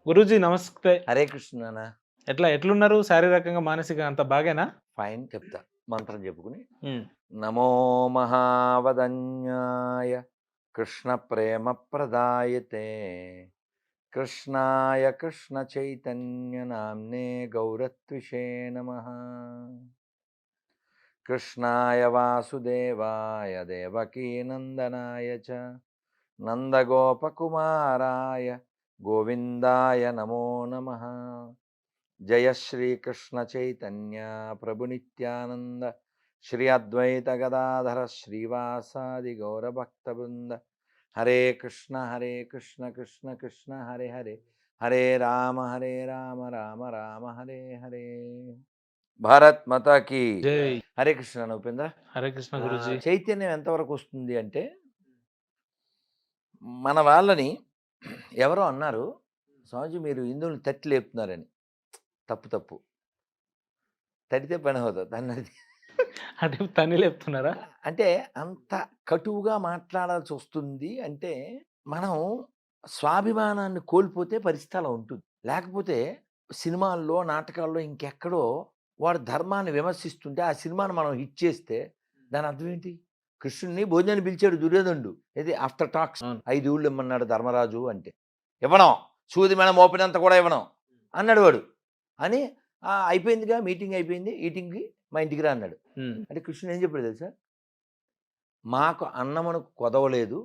గురూజీ నమస్తే. హరే కృష్ణ నాన్న. ఎట్లున్నారు? శారీరకంగా, మానసికంగా అంతా బాగేనా? ఫైన్ చెప్తా మంత్రం చెప్పుకుని. హ్మ్. నమో మహావదన్యాయ కృష్ణ ప్రేమ ప్రదాయతే కృష్ణాయ కృష్ణ చైతన్య నామ్నే గౌరత్విషే నమః కృష్ణాయ వాసుదేవాయ దేవకీ నందనాయ చ నందగోపకుమారాయ గోవిందాయ నమో నమః. జయ శ్రీకృష్ణ చైతన్య ప్రభు నిత్యానంద శ్రీ అద్వైత గదాధర శ్రీవాసాది గౌరభక్త బృంద. హరే కృష్ణ కృష్ణ కృష్ణ హరే హరే, హరే రామ రామ రామ హరే హరే. భారత్ మాతాకి జై. హరే కృష్ణ. ఉపేంద్ర, హరే కృష్ణ గురూజీ. చైతన్యం ఎంతవరకు వస్తుంది అంటే, మన వాళ్ళని ఎవరో అన్నారు, స్వామిజీ మీరు హిందువులు తట్టి లేపుతున్నారని. తప్పు తడితే పని అవుతుంది అన్నది. అంటే తన్ని లేపుతున్నారా? అంటే అంత కటువుగా మాట్లాడాల్సి వస్తుంది అంటే, మనం స్వాభిమానాన్ని కోల్పోతే పరిస్థితి అలా ఉంటుంది. లేకపోతే సినిమాల్లో, నాటకాల్లో, ఇంకెక్కడో వాడు ధర్మాన్ని విమర్శిస్తుంటే ఆ సినిమాను మనం హిట్ చేస్తే దాని అర్థం ఏంటి? కృష్ణుడిని భోజనాన్ని పిలిచాడు దుర్యోధనుడు, ఇది ఆఫ్టర్ టాక్స్ 5 ఊళ్ళు ఇమ్మన్నాడు ధర్మరాజు అంటే, ఇవ్వడం సూది మనం మోపినంత కూడా ఇవ్వడం అన్నాడు వాడు. అని అయిపోయిందిగా, మీటింగ్ అయిపోయింది, ఈటింగ్కి మా ఇంటికి రా అన్నాడు. అంటే కృష్ణుడు ఏం చెప్పాడు తెలుసా? మాకు అన్నమును కొదవలేదు,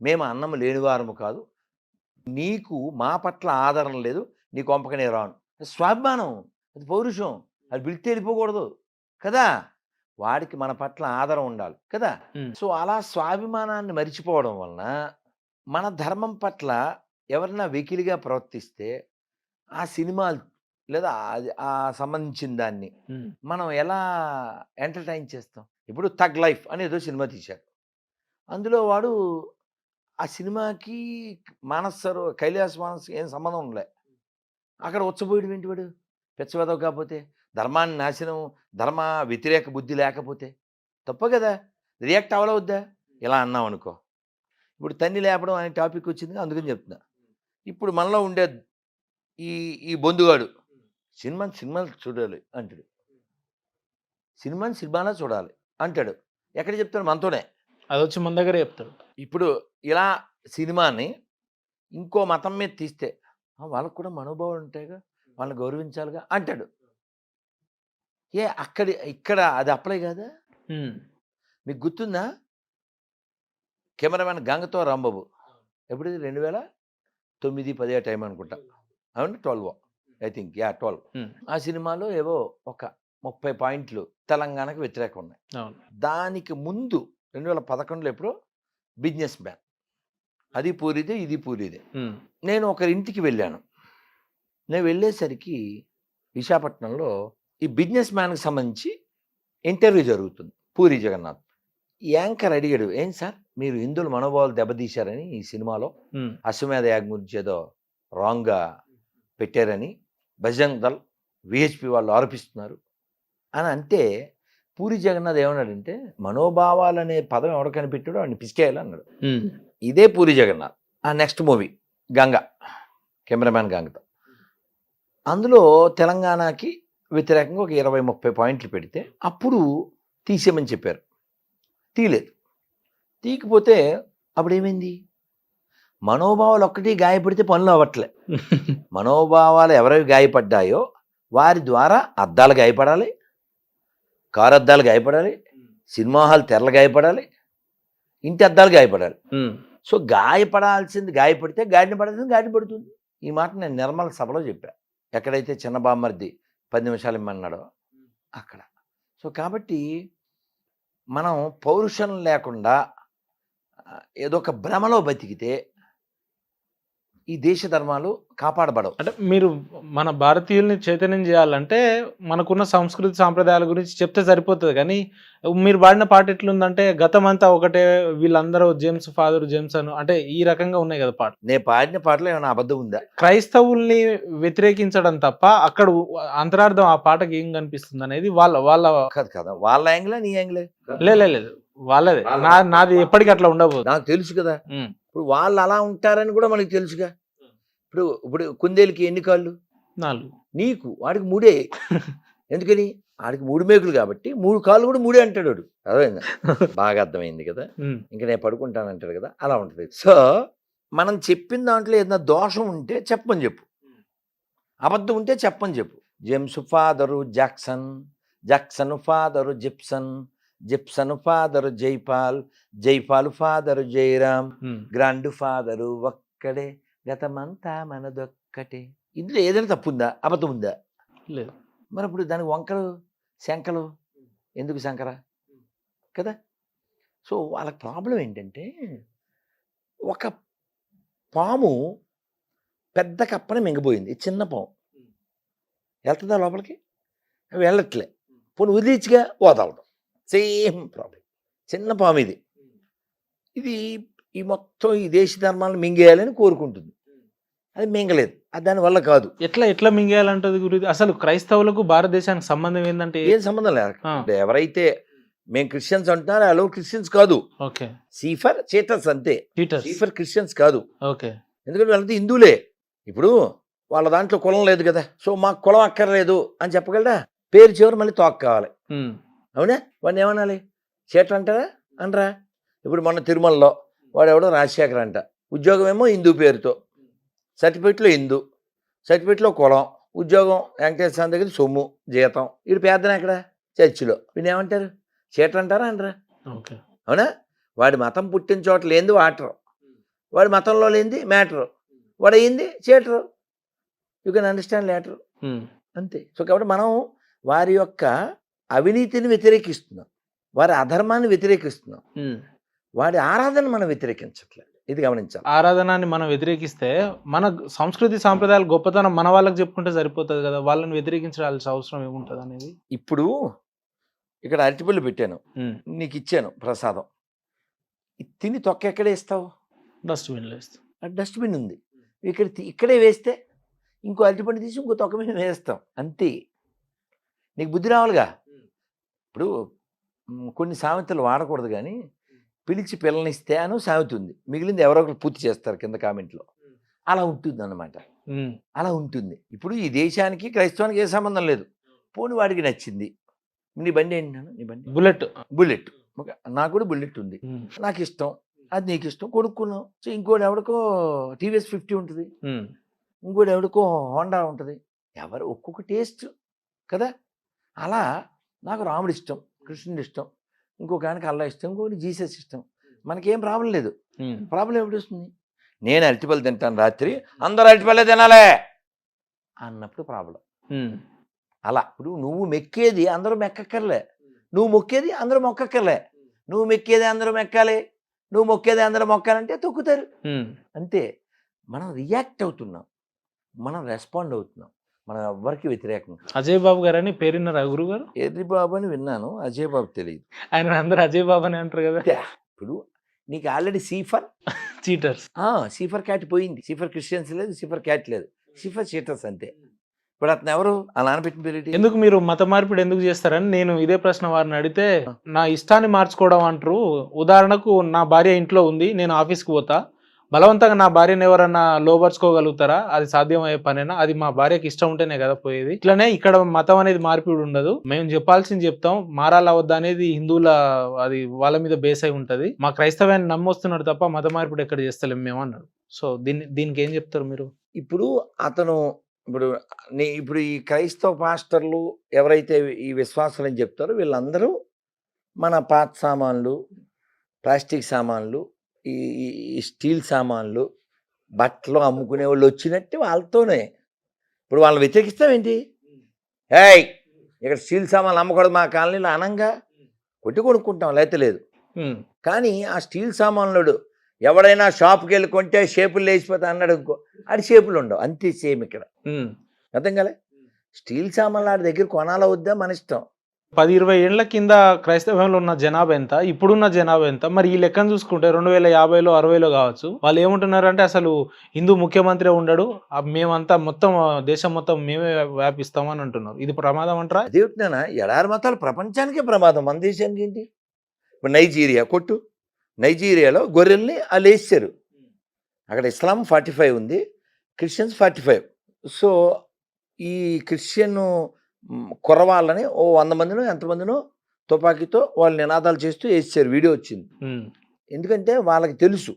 మేము అన్నము లేనివారము కాదు, నీకు మా పట్ల ఆదరణ లేదు, నీ కొంపకనే రాను. స్వాభిమానం, అది పౌరుషం, అది పిలిస్తే వెళ్ళిపోకూడదు కదా. వాడికి మన పట్ల ఆదరణ ఉండాలి కదా. సో అలా స్వాభిమానాన్ని మరిచిపోవడం వలన మన ధర్మం పట్ల ఎవరైనా వెకిలిగా ప్రవర్తిస్తే ఆ సినిమాలు లేదా ఆ సంబంధించిన దాన్ని మనం ఎలా ఎంటర్టైన్ చేస్తాం? ఇప్పుడు థగ్ లైఫ్ అని ఏదో సినిమా తీశారు, అందులో వాడు ఆ సినిమాకి కైలాస మానస్ ఏం సంబంధం ఉండలే. అక్కడ ఉచ్చబోయడం ఏంటి? వాడు పెచ్చవేదవ కాకపోతే, ధర్మాన్ని నాశనం, ధర్మ వ్యతిరేక బుద్ధి లేకపోతే తప్ప కదా, రియాక్ట్ అవ్వలవద్దా? ఇలా అన్నాం అనుకో, ఇప్పుడు తన్ని లేపడం అనే టాపిక్ వచ్చింది, అందుకని చెప్తున్నా. ఇప్పుడు మనలో ఉండే ఈ బొందుగాడు సినిమాలు చూడాలి అంటాడు, సినిమాలో చూడాలి అంటాడు. ఎక్కడ చెప్తాడు? మనతోనే. అది వచ్చి మన దగ్గరే చెప్తాడు. ఇప్పుడు ఇలా సినిమాని ఇంకో మతం మీద తీస్తే వాళ్ళకు కూడా మనోభావాలు ఉంటాయిగా, వాళ్ళని గౌరవించాలిగా అంటాడు. ఇక్కడ అది అప్లై కాదా? మీకు గుర్తుందా? కెమెరామెన్ గంగతో రాంబాబు, ఎప్పుడు 2009-10 టైం అనుకుంటా, అవును 12 ఐ థింక్, 12. ఆ సినిమాలో ఏవో ఒక 30 పాయింట్లు తెలంగాణకు వ్యతిరేకం ఉన్నాయి. దానికి ముందు 2011లో ఎప్పుడో బిజినెస్ మ్యాన్, అది పూరిదే ఇది పూరిదే. నేను ఒకరి ఇంటికి వెళ్ళాను. నేను వెళ్ళేసరికి విశాఖపట్నంలో ఈ బిజినెస్ మ్యాన్కి సంబంధించి ఇంటర్వ్యూ జరుగుతుంది. పూరి జగన్నాథ్ యాంకర్ అడిగాడు, ఏం సార్ మీరు హిందువుల మనోభావాలు దెబ్బతీశారని ఈ సినిమాలో అశ్వమేధ యాగం గురించి ఏదో రాంగ్గా పెట్టారని బజరంగ్ దళ్, విహెచ్పి వాళ్ళు ఆరోపిస్తున్నారు అని అంటే, పూరి జగన్నాథ్ ఏమన్నాడంటే, మనోభావాలనే పదం ఎవడ కనిపెట్టాడో వాడిని పిసికేయాలి అన్నాడు. ఇదే పూరి జగన్నాథ్. ఆ నెక్స్ట్ మూవీ గంగ, కెమెరామ్యాన్ గంగతో, అందులో తెలంగాణకి వ్యతిరేకంగా ఒక 20-30 పాయింట్లు పెడితే అప్పుడు తీసేయమని చెప్పారు. తీయలేదు. తీయకపోతే అప్పుడు ఏమైంది? మనోభావాలు ఒక్కటి గాయపడితే పనులు అవ్వట్లే. మనోభావాలు ఎవరైతే గాయపడ్డాయో వారి ద్వారా అద్దాలు గాయపడాలి, కారు అద్దాలు గాయపడాలి, సినిమా హాల్ తెరలు గాయపడాలి, ఇంటి అద్దాలు గాయపడాలి. సో గాయపడాల్సింది గాయపడితే గాడిని పడాల్సింది గాడిని పడుతుంది. ఈ మాట నేను నిర్మల సభలో చెప్పా, ఎక్కడైతే చిన్న బామ్మర్ది 10 నిమిషాలు ఇమ్మన్నాడో అక్కడ. సో కాబట్టి మనం పౌరుషం లేకుండా ఏదో ఒక భ్రమలో బతికితే ఈ దేశ ధర్మాలు కాపాడబడవు. అంటే మీరు మన భారతీయుల్ని చైతన్యం చేయాలంటే మనకున్న సంస్కృతి సాంప్రదాయాల గురించి చెప్తే సరిపోతుంది. కానీ మీరు పాడిన పాట ఎట్లుందంటే, గతం అంతా ఒకటే, వీళ్ళందరూ జేమ్స్ ఫాదర్ జేమ్స్ అని, అంటే ఈ రకంగా ఉన్నాయి కదా పాట. నేను పాడిన పాటలో ఏమైనా అబద్ధం ఉందా? క్రైస్తవుల్ని వ్యతిరేకించడం తప్ప అక్కడ అంతరార్థం ఆ పాటకి ఏం కనిపిస్తుంది అనేది వాళ్ళ కదా, వాళ్ళ యాంగిలే నీ యాంగిలే? లేదు వాళ్ళదే. నాది ఎప్పటికీ అట్లా ఉండబోదు. నాకు తెలుసు కదా. ఇప్పుడు వాళ్ళు అలా ఉంటారని కూడా మనకి తెలుసుగా. ఇప్పుడు కుందేలుకి ఎన్ని కాళ్ళు? 4. నీకు. వాడికి 3 ఎందుకని? ఆడికి 3 మేకులు కాబట్టి 3 కాళ్ళు కూడా 3 అంటాడు వాడు. అర్థమైందా? బాగా అర్థమైంది కదా! ఇంక నేను పడుకుంటానంటాడు కదా! అలా ఉంటది. సో, మనం చెప్పిన దాంట్లో ఏదైనా దోషం ఉంటే చెప్పమని చెప్పు. అబద్ధం ఉంటే చెప్పని చెప్పు. James father Jackson, Jackson father Gibson, Gibson father Jaipal, Jaipal father Jayaram, grand father ఒక్కడే, గతమంతా మనదొక్కటే. ఇందులో ఏదైనా తప్పుందా? అబద్ధం ఉందా? లేదు. మరి ఇప్పుడు దానికి వంకలు శంకలు ఎందుకు శంకర కదా? సో వాళ్ళకి ప్రాబ్లం ఏంటంటే, ఒక పాము పెద్ద కప్పని మింగబోయింది. చిన్న పాము వెళ్తుందా లోపలికి? వెళ్ళట్లే. పోనీ వదిలించిగా వదలడం. Same problem. చిన్న పాము ఇది. ఇది ఈ మొత్తం ఈ దేశ ధర్మాలను మింగేయాలని కోరుకుంటుంది. అది మింగలేదు. అది దానివల్ల కాదు. ఎట్లా మింగేయాలంటది గురుజీ? అసలు క్రైస్తవులకు భారతదేశానికి సంబంధం ఏందంటే? ఏం సంబంధం లేదు. ఎవరైతే మేము క్రిస్టియన్స్ అంటున్నారో వాళ్ళు క్రిస్టియన్స్ కాదు. ఓకే. సీఫర్ చీటర్స్ అంతే. చీటర్స్. సీఫర్ క్రిస్టియన్స్ కాదు. ఓకే. ఎందుకంటే వాళ్ళంతా హిందువులే. ఇప్పుడు వాళ్ళ దాంట్లో కులం లేదు కదా, సో మాకు కులం అక్కర్లేదు అని చెప్పగలరా? పేరు చివరి మళ్ళీ తోక కావాలి. అవునా? వాడిని ఏమనాలి? చీటర్ అంటారా? అనరా? ఇప్పుడు మొన్న తిరుమలలో వాడు ఎవడో రాజశేఖర్ అంట. ఉద్యోగం ఏమో హిందూ పేరుతో, సర్టిఫికెట్లో హిందూ, సర్టిఫికెట్లో కులం, ఉద్యోగం వెంకటేశ్వర స్వామి దగ్గర సొమ్ము జీతం. వీడు పేదన ఎక్కడ? చర్చిలో. వీడిని ఏమంటారు? చీటర్ అంటారా? అనరా? ఓకే. అవునా? వాడి మతం పుట్టిన చోట లేనిది వాటరు, వాడి మతంలో లేనిది మ్యాటరు, వాడు అయ్యింది cheater. You can understand later. అంతే. సో కాబట్టి మనం వారి యొక్క అవినీతిని వ్యతిరేకిస్తున్నాం, వారి అధర్మాన్ని వ్యతిరేకిస్తున్నాం, వాడి ఆరాధన మనం వ్యతిరేకించట్లేదు. ఇది గమనించాలి. ఆరాధనాన్ని మనం వ్యతిరేకిస్తే మన సంస్కృతి సాంప్రదాయాలు గొప్పతనం మన వాళ్ళకి చెప్పుకుంటే సరిపోతుంది కదా, వాళ్ళని వ్యతిరేకించాల్సిన అవసరం ఏముంటుంది అనేది. ఇప్పుడు ఇక్కడ అరటిపళ్ళు పెట్టాను, నీకు ఇచ్చాను ప్రసాదం, తిని తొక్క ఎక్కడే ఇస్తావు? డస్ట్బిన్లో ఇస్తాం. డస్ట్బిన్ ఉంది, ఇక్కడే వేస్తే ఇంకో అరటిపండు తీసి ఇంకో తొక్క మీద వేస్తాం. అంతే. నీకు బుద్ధి రావాలిగా. ఇప్పుడు కొన్ని సామెతలు వాడకూడదు, కానీ పిలిచి పిల్లనిస్తే అని సామెత ఉంది, మిగిలింది ఎవరో ఒకరు పూర్తి చేస్తారు కింద కామెంట్లో. అలా ఉంటుంది అన్నమాట. అలా ఉంటుంది. ఇప్పుడు ఈ దేశానికి క్రైస్తవానికి ఏ సంబంధం లేదు. పోనీ వాడికి నచ్చింది. నీ బండి ఏంటి నాన్న? నీ బండి బుల్లెట్. నాకు కూడా బుల్లెట్ ఉంది, నాకు ఇష్టం, అది నీకు ఇష్టం, కొనుక్కున్నాం. సో ఇంకోటి ఎవడికో టీవీఎస్ 50 ఉంటుంది, ఇంకోటి ఎవడికో హోండా ఉంటుంది. ఎవరు ఒక్కొక్క టేస్ట్ కదా. అలా నాకు రాముడు ఇష్టం, కృష్ణుడు ఇష్టం, ఇంకొక ఆయనకి అల్లా ఇష్టం, ఇంకొకటి జీసస్ ఇష్టం. మనకేం ప్రాబ్లం లేదు. ప్రాబ్లం ఎప్పుడు వస్తుంది? నేను అరటిపళ్ళు తింటాను రాత్రి, అందరూ అరటిపళ్ళే తినాలే అన్నప్పుడు ప్రాబ్లం. అలా ఇప్పుడు నువ్వు మెక్కేది అందరూ మెక్కక్కర్లే, నువ్వు మొక్కేది అందరూ మొక్కక్కర్లే. నువ్వు మెక్కేది అందరూ మెక్కాలి, నువ్వు మొక్కేది అందరూ మొక్కాలంటే తొక్కుతారు. అంతే. మనం రియాక్ట్ అవుతున్నాం, మనం రెస్పాండ్ అవుతున్నాం, మనం ఎవ్వరికి వ్యతిరేకం. అజయ్ బాబు గారు అని పేరున్నారా గురువు గారు? ఎర్రి బాబు అని విన్నాను, అజయ్ బాబు తెలియదు. ఆయన అందరూ అజయ్ బాబు అని అంటారు కదా. ఇప్పుడు నీకు ఆల్రెడీ సీఫర్ చీటర్స్, సీఫర్ క్యాట్ పోయింది. సీఫర్ క్రిస్టియన్స్ లేదు, సీఫర్ క్యాట్ లేదు, సీఫర్ చీటర్స్ అంతే. ఇప్పుడు అతను ఎవరు? ఆ నానబెట్టిన పేరు ఎందుకు మీరు మత మార్పిడి ఎందుకు చేస్తారని నేను ఇదే ప్రశ్న వారిని అడిగితే, నా ఇష్టాన్ని మార్చుకోవడం అంటారు. ఉదాహరణకు నా భార్య ఇంట్లో ఉంది, నేను ఆఫీస్కి పోతా, బలవంతంగా నా భార్యను ఎవరన్నా లోపరుచుకోగలుగుతారా? అది సాధ్యమయ్యే పనేనా? అది మా భార్యకి ఇష్టం ఉంటేనే కదా పోయేది. ఇట్లనే ఇక్కడ మతం అనేది మార్పిడి ఉండదు, మేము చెప్పాల్సింది చెప్తాం, మారాలా వద్దా అనేది హిందువుల, అది వాళ్ళ మీద బేస్ అయి ఉంటది. మా క్రైస్తవాన్ని నమ్మొస్తున్నాడు తప్ప మత మార్పిడి ఎక్కడ చేస్తలేం మేము అన్నాడు. సో దీనికి ఏం చెప్తారు మీరు? ఇప్పుడు అతను ఇప్పుడు ఈ క్రైస్తవ పాస్టర్లు ఎవరైతే ఈ విశ్వాసాలు అని చెప్తారో వీళ్ళందరూ మన పాత సామాన్లు, ప్లాస్టిక్ సామాన్లు, ఈ స్టీల్ సామాన్లు, బట్టలు అమ్ముకునే వాళ్ళు వచ్చినట్టు వాళ్ళతోనే. ఇప్పుడు వాళ్ళని వ్యతిరేకిస్తామేంటి? ఏయ్ ఇక్కడ స్టీల్ సామాన్లు అమ్మకూడదు మా కాలనీలో అనంగా కొట్టి కొనుక్కుంటాం, లేకపోతే లేదు. కానీ ఆ స్టీల్ సామాన్లుడు ఎవడైనా షాప్కి వెళ్ళి కొంటే షేపులు లేచిపోతా అన్నాడు ఇంకో, ఆడి షేపులు ఉండవు. అంతే సేమ్ ఇక్కడ. అర్థం కాలే? స్టీల్ సామాన్లు ఆడి దగ్గర కొనాలా వద్దా మన ఇష్టం. 10-20 ఏళ్ల కింద క్రైస్తవంలో ఉన్న జనాభా ఎంత, ఇప్పుడున్న జనాభా ఎంత? మరి ఈ లెక్కను చూసుకుంటే 2050లో 60లో కావచ్చు, వాళ్ళు ఏమంటున్నారంటే అసలు హిందూ ముఖ్యమంత్రి ఉండడు, మేమంతా మొత్తం దేశం మొత్తం మేమే వ్యాపిస్తామని అంటున్నారు. ఇది ప్రమాదం అంటారా? అదేమిటినా? ఎడారి మతాలు ప్రపంచానికే ప్రమాదం, మన దేశానికి ఏంటి? ఇప్పుడు నైజీరియా కొట్టు, నైజీరియాలో గొర్రెల్ని వాళ్ళు వేసారు. అక్కడ ఇస్లాం 45 ఉంది, క్రిస్టియన్స్ 45. సో ఈ క్రిస్టియన్ కుర్రవాళ్ళని ఓ 100 మందినో ఎంతమందినో తుపాకీతో వాళ్ళు నినాదాలు చేస్తూ వేసారు. వీడియో వచ్చింది. ఎందుకంటే వాళ్ళకి తెలుసు.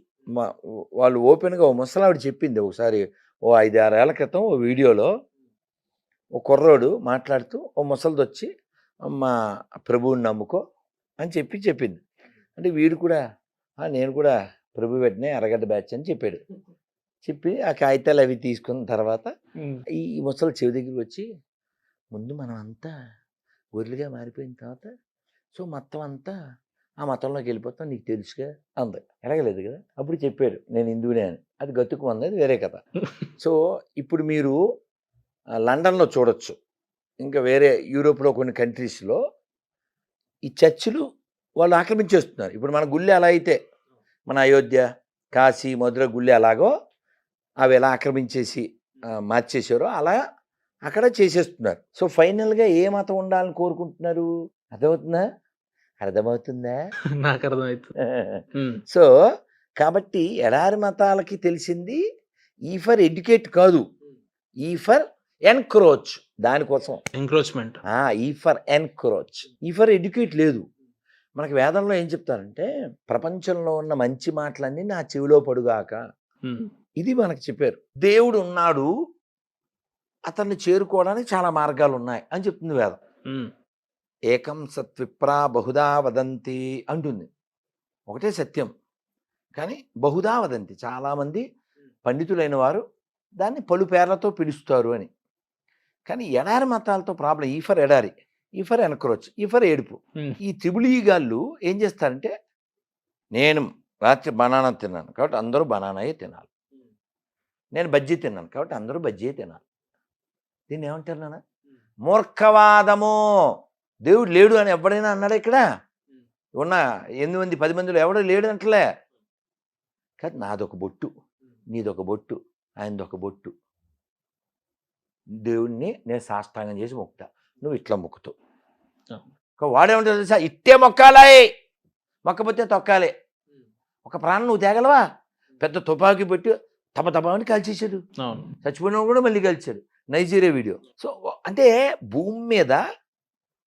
వాళ్ళు ఓపెన్గా ఓ ముసలావిడ చెప్పింది ఒకసారి, ఓ 5-6 ఏళ్ల క్రితం ఓ వీడియోలో ఓ కుర్రోడు మాట్లాడుతూ ఓ ముసలిది వచ్చి మా ప్రభువుని నమ్ముకో అని చెప్పింది. అంటే వీడు కూడా నేను కూడా ప్రభు వెంటనే ఎర్రగడ్డ బ్యాచ్ అని చెప్పాడు. చెప్పి ఆ కాగితాలు అవి తీసుకున్న తర్వాత ఈ ముసలి చెవి దగ్గరికి వచ్చి, ముందు మనం అంతా గొర్రెలుగా మారిపోయిన తర్వాత సో మొత్తం అంతా ఆ మతంలోకి వెళ్ళిపోతాం, నీకు తెలుసుగా అంది. ఎరగలేదు కదా. అప్పుడు చెప్పాడు నేను హిందువునే అని. అది గతుకు అన్నది వేరే కథ. సో ఇప్పుడు మీరు లండన్లో చూడొచ్చు, ఇంకా వేరే యూరోప్లో కొన్ని కంట్రీస్లో ఈ చర్చిలు వాళ్ళు ఆక్రమించేస్తున్నారు. ఇప్పుడు మన గుళ్ళు ఎలా అయితే మన అయోధ్య, కాశీ, మధుర గుళ్ళు ఎలాగో అవి ఎలా ఆక్రమించేసి మార్చేసారో అలా అక్కడ చేసేస్తున్నారు. సో ఫైనల్గా ఏ మతం ఉండాలని కోరుకుంటున్నారు? అర్థమవుతుందా? నాకు అర్థమవుతుంది. సో కాబట్టి ఎడారి మతాలకి తెలిసింది ఈ ఫర్ ఎడ్యుకేట్ కాదు, ఈ ఫర్ ఎన్క్రోచ్. దానికోసం ఎంక్రోచ్మెంట్. ఈ ఫర్ ఎన్క్రోచ్, ఈ ఫర్ ఎడ్యుకేట్ లేదు. మనకి వేదంలో ఏం చెప్తారంటే ప్రపంచంలో ఉన్న మంచి మాటలన్నీ నా చెవిలో పడుగాక, ఇది మనకు చెప్పారు. దేవుడు ఉన్నాడు, అతన్ని చేరుకోవడానికి చాలా మార్గాలు ఉన్నాయి అని చెప్తుంది వేదం. ఏకం సత్విప్రా బహుదా వదంతి అంటుంది. ఒకటే సత్యం కానీ బహుదా వదంతి, చాలామంది పండితులైన వారు దాన్ని పలు పేర్లతో పిలుస్తారు అని. కానీ ఎడారి మతాలతో ప్రాబ్లం ఈ ఫర్ ఎడారి, ఈ ఫర్ ఎన్క్రోచ్, ఈ ఫర్ ఏడుపు. ఈ త్రిబులీగాళ్ళు ఏం చేస్తారంటే, నేను రాత్రి బనానా తిన్నాను కాబట్టి అందరూ బనానాయే తినాలి, నేను బజ్జీ తిన్నాను కాబట్టి అందరూ బజ్జీ తినాలి. దీన్ని ఏమంటారు నాన్న? మూర్ఖవాదము. దేవుడు లేడు అని ఎవడైనా అన్నాడా? ఇక్కడ ఉన్న 8 మంది 10 మందిలో ఎవడో లేడు అంటలే. కానీ నాదొక బొట్టు, నీదొక బొట్టు, ఆయనదొక బొట్టు. దేవుణ్ణి నేను సాష్టాంగం చేసి మొక్కుతా, నువ్వు ఇట్లా మొక్కుతావు. వాడేమంటాడు తెలుసా? ఇట్టే మొక్కాలి, మొక్కపోతే తొక్కాలి. ఒక ప్రాణం నువ్వు తేగలవా? పెద్ద తుపాకీ పెట్టి తపని కాల్చేసాడు, చచ్చిపోయిన కూడా మళ్ళీ కాల్చాడు. Nigeria video. సో అంటే భూమి మీద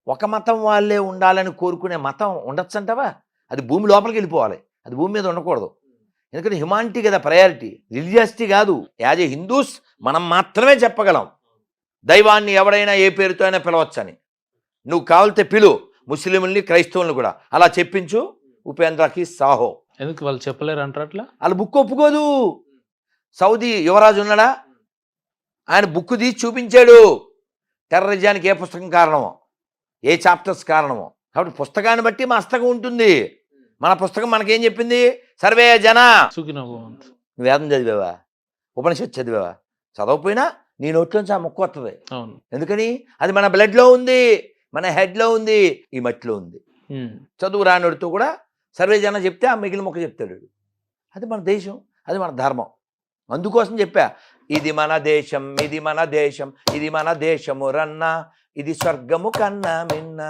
ఒక మతం వాళ్ళే ఉండాలని కోరుకునే మతం ఉండొచ్చు అంటావా? అది భూమి లోపలికి వెళ్ళిపోవాలి, అది భూమి మీద ఉండకూడదు. ఎందుకంటే హ్యుమానిటీ కదా ప్రయారిటీ, రిలీజియాసిటీ కాదు. యాజ్ ఏ హిందూస్ మనం మాత్రమే చెప్పగలం దైవాన్ని ఎవడైనా ఏ పేరుతో అయినా పిలవచ్చని. నువ్వు కావాలితే పిలు ముస్లింల్ని, క్రైస్తవుల్ని కూడా. అలా చెప్పించు ఉపేంద్రకి సాహో. ఎందుకు వాళ్ళు చెప్పలేరు అంటారు అట్లా? వాళ్ళ బుక్ ఒప్పుకోదు. సౌదీ యువరాజు ఉన్నాడా, ఆయన బుక్ తీసి చూపించాడు టెర్రరిజానికి ఏ పుస్తకం కారణమో, ఏ చాప్టర్స్ కారణమో. కాబట్టి పుస్తకాన్ని బట్టి మా హస్తకం ఉంటుంది. మన పుస్తకం మనకేం చెప్పింది? సర్వే జన. నువ్వు వేదం చదివావా? ఉపనిషత్తు చదివావా? చదవకపోయినా నీ నోట్లోంచి ఆ మొక్క వస్తుంది. ఎందుకని? అది మన బ్లడ్లో ఉంది, మన హెడ్లో ఉంది, ఈ మట్టిలో ఉంది. చదువు రానుడితో కూడా సర్వే జన చెప్తే ఆ మిగిలిన మొక్క చెప్తాడు. అది మన దేశం, అది మన ధర్మం. అందుకోసం చెప్పా, ఇది మన దేశం, ఇది మన దేశం, ఇది మన దేశము రన్నా, ఇది స్వర్గము కన్నా మిన్నా.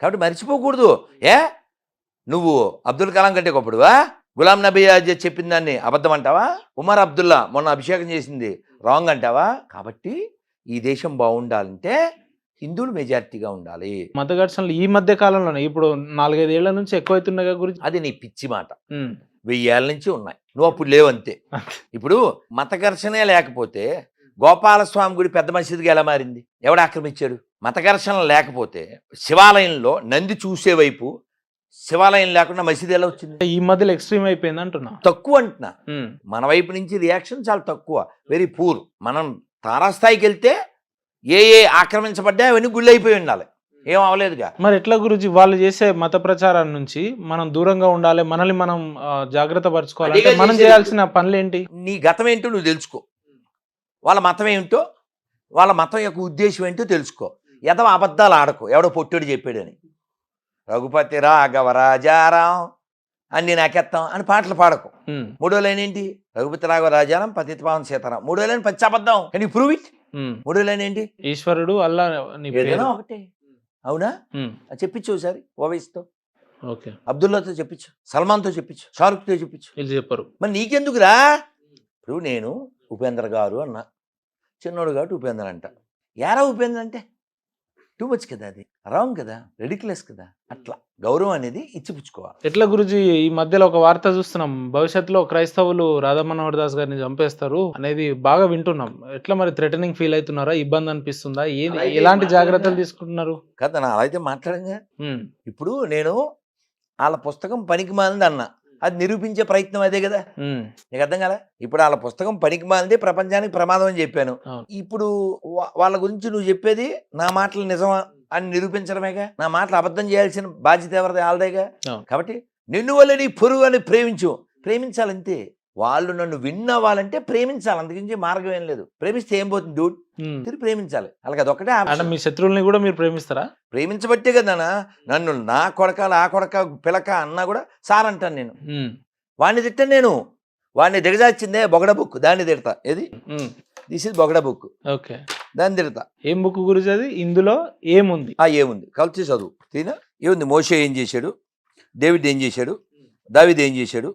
కాబట్టి మర్చిపోకూడదు. నువ్వు అబ్దుల్ కలాం కంటే గొప్పడువా? గులాం నబీ ఆజాద్ చెప్పిన దాన్ని అబద్ధం అంటావా? ఉమర్ అబ్దుల్లా మొన్న అభిషేకం చేసింది రాంగ్ అంటావా? కాబట్టి ఈ దేశం బాగుండాలంటే హిందువులు మెజారిటీగా ఉండాలి. మత ఘర్షణలు ఈ మధ్య కాలంలోనే ఇప్పుడు 4-5 ఏళ్ల నుంచి ఎక్కువైతున్నాయి గురించి. అది నీ పిచ్చి మాట. 1000 ఏళ్ళ నుంచి ఉన్నాయి, నువ్వు అప్పుడు లేవంతే. ఇప్పుడు మత ఘర్షణే లేకపోతే గోపాలస్వామి గుడి పెద్ద మసీదుగా ఎలా మారింది? ఎవడు ఆక్రమించాడు? మత ఘర్షణ లేకపోతే శివాలయంలో నంది చూసే వైపు శివాలయం లేకుండా మసీదు ఎలా వచ్చింది? ఈ మధ్యలో ఎక్స్ట్రీమ్ అయిపోయింది అంటున్నా. తక్కువ అంటున్నా. మన వైపు నుంచి రియాక్షన్ చాలా తక్కువ, వెరీ పూర్. మనం తారాస్థాయికి వెళ్తే ఏ ఆక్రమించబడ్డా అవన్నీ గుళ్ళు అయిపోయి ఉండాలి, ఏం అవలేదుగా. మరి ఎట్లా గురించి వాళ్ళు చేసే మత ప్రచారం నుంచి మనం దూరంగా ఉండాలి, మనల్ని మనం జాగ్రత్త పరచుకోవాలి. మనం చేయాల్సిన పనులు ఏంటి? నీ గతం ఏంటో నువ్వు తెలుసుకో, వాళ్ళ మతం ఏమిటో, వాళ్ళ మతం యొక్క ఉద్దేశం ఏంటో తెలుసుకో. ఎదవ అబద్ధాలు ఆడకు, ఎవడో పొట్టుడు చెప్పాడని. రఘుపతి రాఘవ రాజారాం అన్ని నాకెత్తాం అని పాటలు పాడకు. 3వ లైన్ ఏంటి? రఘుపతి రాఘవ రాజారాం పతిత పావన సీతారాం. 3వ లైన్ పచ్చి అబద్ధం. Can you prove it? 3వ లైన్ ఏంటి? ఈశ్వరుడు అల్లా ఏదైనా ఒకటే. అవునా? చెప్పించు ఒకసారి ఓవైస్తో, అబ్దుల్లాతో చెప్పించు, సల్మాన్తో చెప్పించు, షారుఖ్తో చెప్పించు. చెప్పరు. మరి నీకెందుకురా? ఇప్పుడు నేను ఉపేంద్ర గారు అన్న. చిన్నోడు కాబట్టి ఉపేంద్ర అంట. యారా ఉపేంద్ర అంటే టూ మచ్ కదా, అది రాంగ్ కదా, రెడిక్యులస్ కదా. అట్లా గౌరవం అనేది ఇచ్చిపుచ్చుకోవాలి. ఎట్లా గురుజీ ఈ మధ్యలో ఒక వార్త చూస్తున్నాం, భవిష్యత్తులో క్రైస్తవులు రాధా మనోహర్ దాస్ గారిని చంపేస్తారు అనేది బాగా వింటున్నాం. ఎట్లా మరి థ్రెటనింగ్ ఫీల్ అవుతున్నారా, ఇబ్బంది అనిపిస్తుందా, ఎలాంటి జాగ్రత్తలు తీసుకుంటున్నారు? కదా నా అలా అయితే మాట్లాడంగా. ఉమ్, ఇప్పుడు నేను వాళ్ళ పుస్తకం పనికి మాలింది అన్న, అది నిరూపించే ప్రయత్నం అదే కదా. ఉమ్, నీకు అర్థం కదా. ఇప్పుడు వాళ్ళ పుస్తకం పనికి మాలింది, ప్రపంచానికి ప్రమాదం అని చెప్పాను. అవును. ఇప్పుడు వాళ్ళ గురించి నువ్వు చెప్పేది నా మాటలు నిజమా అని నిరూపించడమేగా. నా మాటలు అబద్ధం చేయాల్సిన బాధ్యత ఎవరిది? వాళ్ళదేగా. అవును. కాబట్టి నిన్ను వల్ల నీ పొరుగు అని ప్రేమించాలంతే. వాళ్ళు నన్ను విన్నవాలంటే ప్రేమించాలి, అందుగురించి మార్గం ఏం లేదు. ప్రేమిస్తే ఏం పోతుంది డూడ్, ఉమ్. తిరిగి ప్రేమించాలి. అలాగే అదొక్కటే అంటే ఆప్షన్. మీ శత్రువుల్ని కూడా మీరు ప్రేమిస్తారా? ప్రేమించబట్టే కదా నన్ను నా కొడక ఆ కొడక పిలక అన్నా కూడా సార్ అంటాను నేను. ఉమ్, వాడిని తిట్టాను నేను. వాడిని దిగజార్చిందే బొగడ బుక్, దాన్ని తిడతా. ఏది ఉమ్, దిస్ ఇస్ బొగడ బుక్, ఓకే. దాన్ని తిడతా. ఏం బుక్ గురుజీ అది? ఇందులో ఏముంది? ఏముంది కలిసి చదువు తీనా. ఏముంది? మోషే ఏం చేశాడు, డేవిడ్ ఏం చేశాడు, దావీద్ ఏం చేశాడు,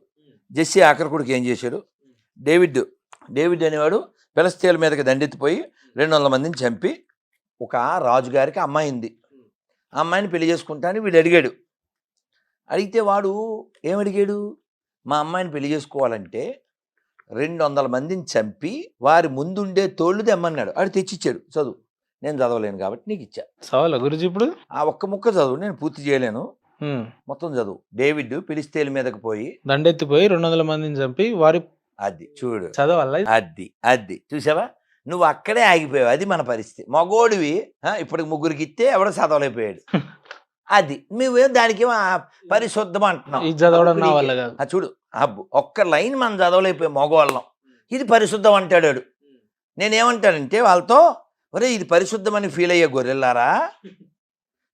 జెస్సీ ఆఖరి కొడుకు ఏం చేశాడు. డేవిడ్ అనేవాడు ఫిలిష్తీయుల మీదకి దండెత్తిపోయి 200 మందిని చంపి ఒక రాజుగారికి అమ్మాయి ఉంది. ఆ అమ్మాయిని పెళ్లి చేసుకుంటానని వీడు అడిగాడు. అడిగితే వాడు ఏమడిగాడు? మా అమ్మాయిని పెళ్లి చేసుకోవాలంటే 200 మందిని చంపి వారి ముందుండే తోళ్ళు తెమ్మన్నాడు. ఆడు తెచ్చిచ్చాడు. చదువు. నేను చదవలేను కాబట్టి నీకు ఇచ్చా. సవాలా గురుజీ ఇప్పుడు? ఆ ఒక్క ముక్క చదువు, నేను పూర్తి చేయలేను. ఉమ్, మొత్తం చదువు. డేవిడ్ ఫిలిష్తీయుల మీదకి పోయి దండెత్తిపోయి 200 మందిని చంపి వారి అది చూడు, చదవాలా? అది చూసావా? నువ్వు అక్కడే ఆగిపోయావు. అది మన పరిస్థితి. మగోడివి ఇప్పటికి 3 ఇస్తే ఎవడో చదవలేకపోయాడు. అది నువ్వేం దానికేమో పరిశుద్ధం అంటున్నావు. ఇది చదవడం నా వల్ల కాదు. చూడు, ఒక్క లైన్ మనం చదవలేకపోయాం మగవాళ్ళం. ఇది పరిశుద్ధం అంటాడు. నేనేమంటానంటే వాళ్ళతో, ఒరే ఇది పరిశుద్ధం అని ఫీల్ అయ్యే గొర్రెల్లారా,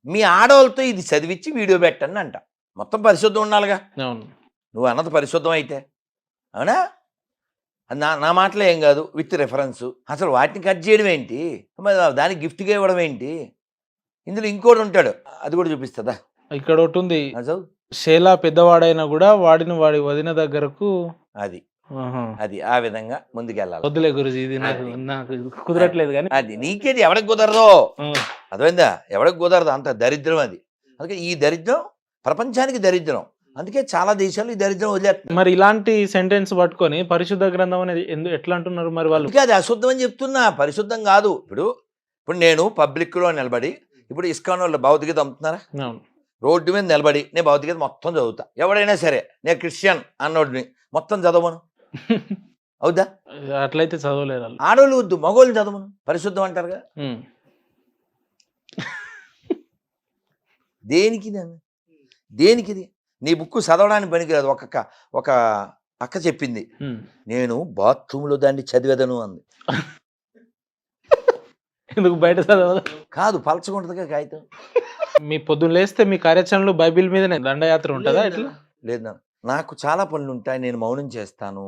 మీ ఆడవాళ్ళతో ఇది చదివించి వీడియో పెట్టండి అంట. మొత్తం పరిశుద్ధం ఉండాలిగా. అవును. నువ్వు అన్నది పరిశుద్ధం అయితే, అవునా? నా మాటలో ఏం కాదు, విత్ రెఫరెన్స్. అసలు వాటిని కట్ చేయడం ఏంటి, మరి దానికి గిఫ్ట్గా ఇవ్వడం ఏంటి? ఇందులో ఇంకోటి ఉంటాడు, అది కూడా చూపిస్తుందా? ఇక్కడ ఒకటి ఉంది, చదువు. షేలా పెద్దవాడైనా కూడా వాడిని వాడి వదిన దగ్గరకు. అది ఆహా. అది ఆ విధంగా ముందుకెళ్ళాలి. వద్దులే గురుజీ, ఇది నాకు కుదరట్లేదు. కానీ అది నీకేది ఎవరికి కుదరదో, అర్థమైందా? ఎవరికి కుదరదు, అంత దరిద్రం అది. అందుకే ఈ దరిద్రం ప్రపంచానికి దరిద్రం. అందుకే చాలా దేశాలు ఈ దరిద్రం వదిలేస్తున్నారు. మరి ఇలాంటి సెంటెన్స్ పట్టుకొని పరిశుద్ధ గ్రంథం అనేది ఎట్లా అంటున్నారు మరి వాళ్ళు? అందుకే అది అశుద్ధం అని చెప్తున్నా, పరిశుద్ధం కాదు. ఇప్పుడు నేను పబ్లిక్లో నిలబడి, ఇప్పుడు ఇస్కాన్ వాళ్ళు భౌతికత అమ్ముతున్నారా? అవును. రోడ్డు మీద నిలబడి నేను భౌతికత మొత్తం చదువుతా. ఎవడైనా సరే, నేను క్రిస్టియన్ అన్నోడిని మొత్తం చదవను, అవుదా? అట్లయితే చదవలేరు వాళ్ళు. ఆడోళ్ళు వద్దు, మగోళ్ళు చదవను, పరిశుద్ధం అంటారుగా. దేనికిది? నీ బుక్ చదవడానికి పనికిరాదు. ఒక అక్క చెప్పింది, నేను బాత్రూంలో దాన్ని చదివేదను అంది. ఎందుకు బయట చదవదు? కాదు, పలచకుంటుందిగా కాగితం. మీ పొద్దున్న లేస్తే మీ కార్యాచరణలో బైబిల్ మీదనే దండయాత్ర ఉంటుందా? ఎట్లా? లేదు, నాకు చాలా పనులు ఉంటాయి. నేను మౌనం చేస్తాను,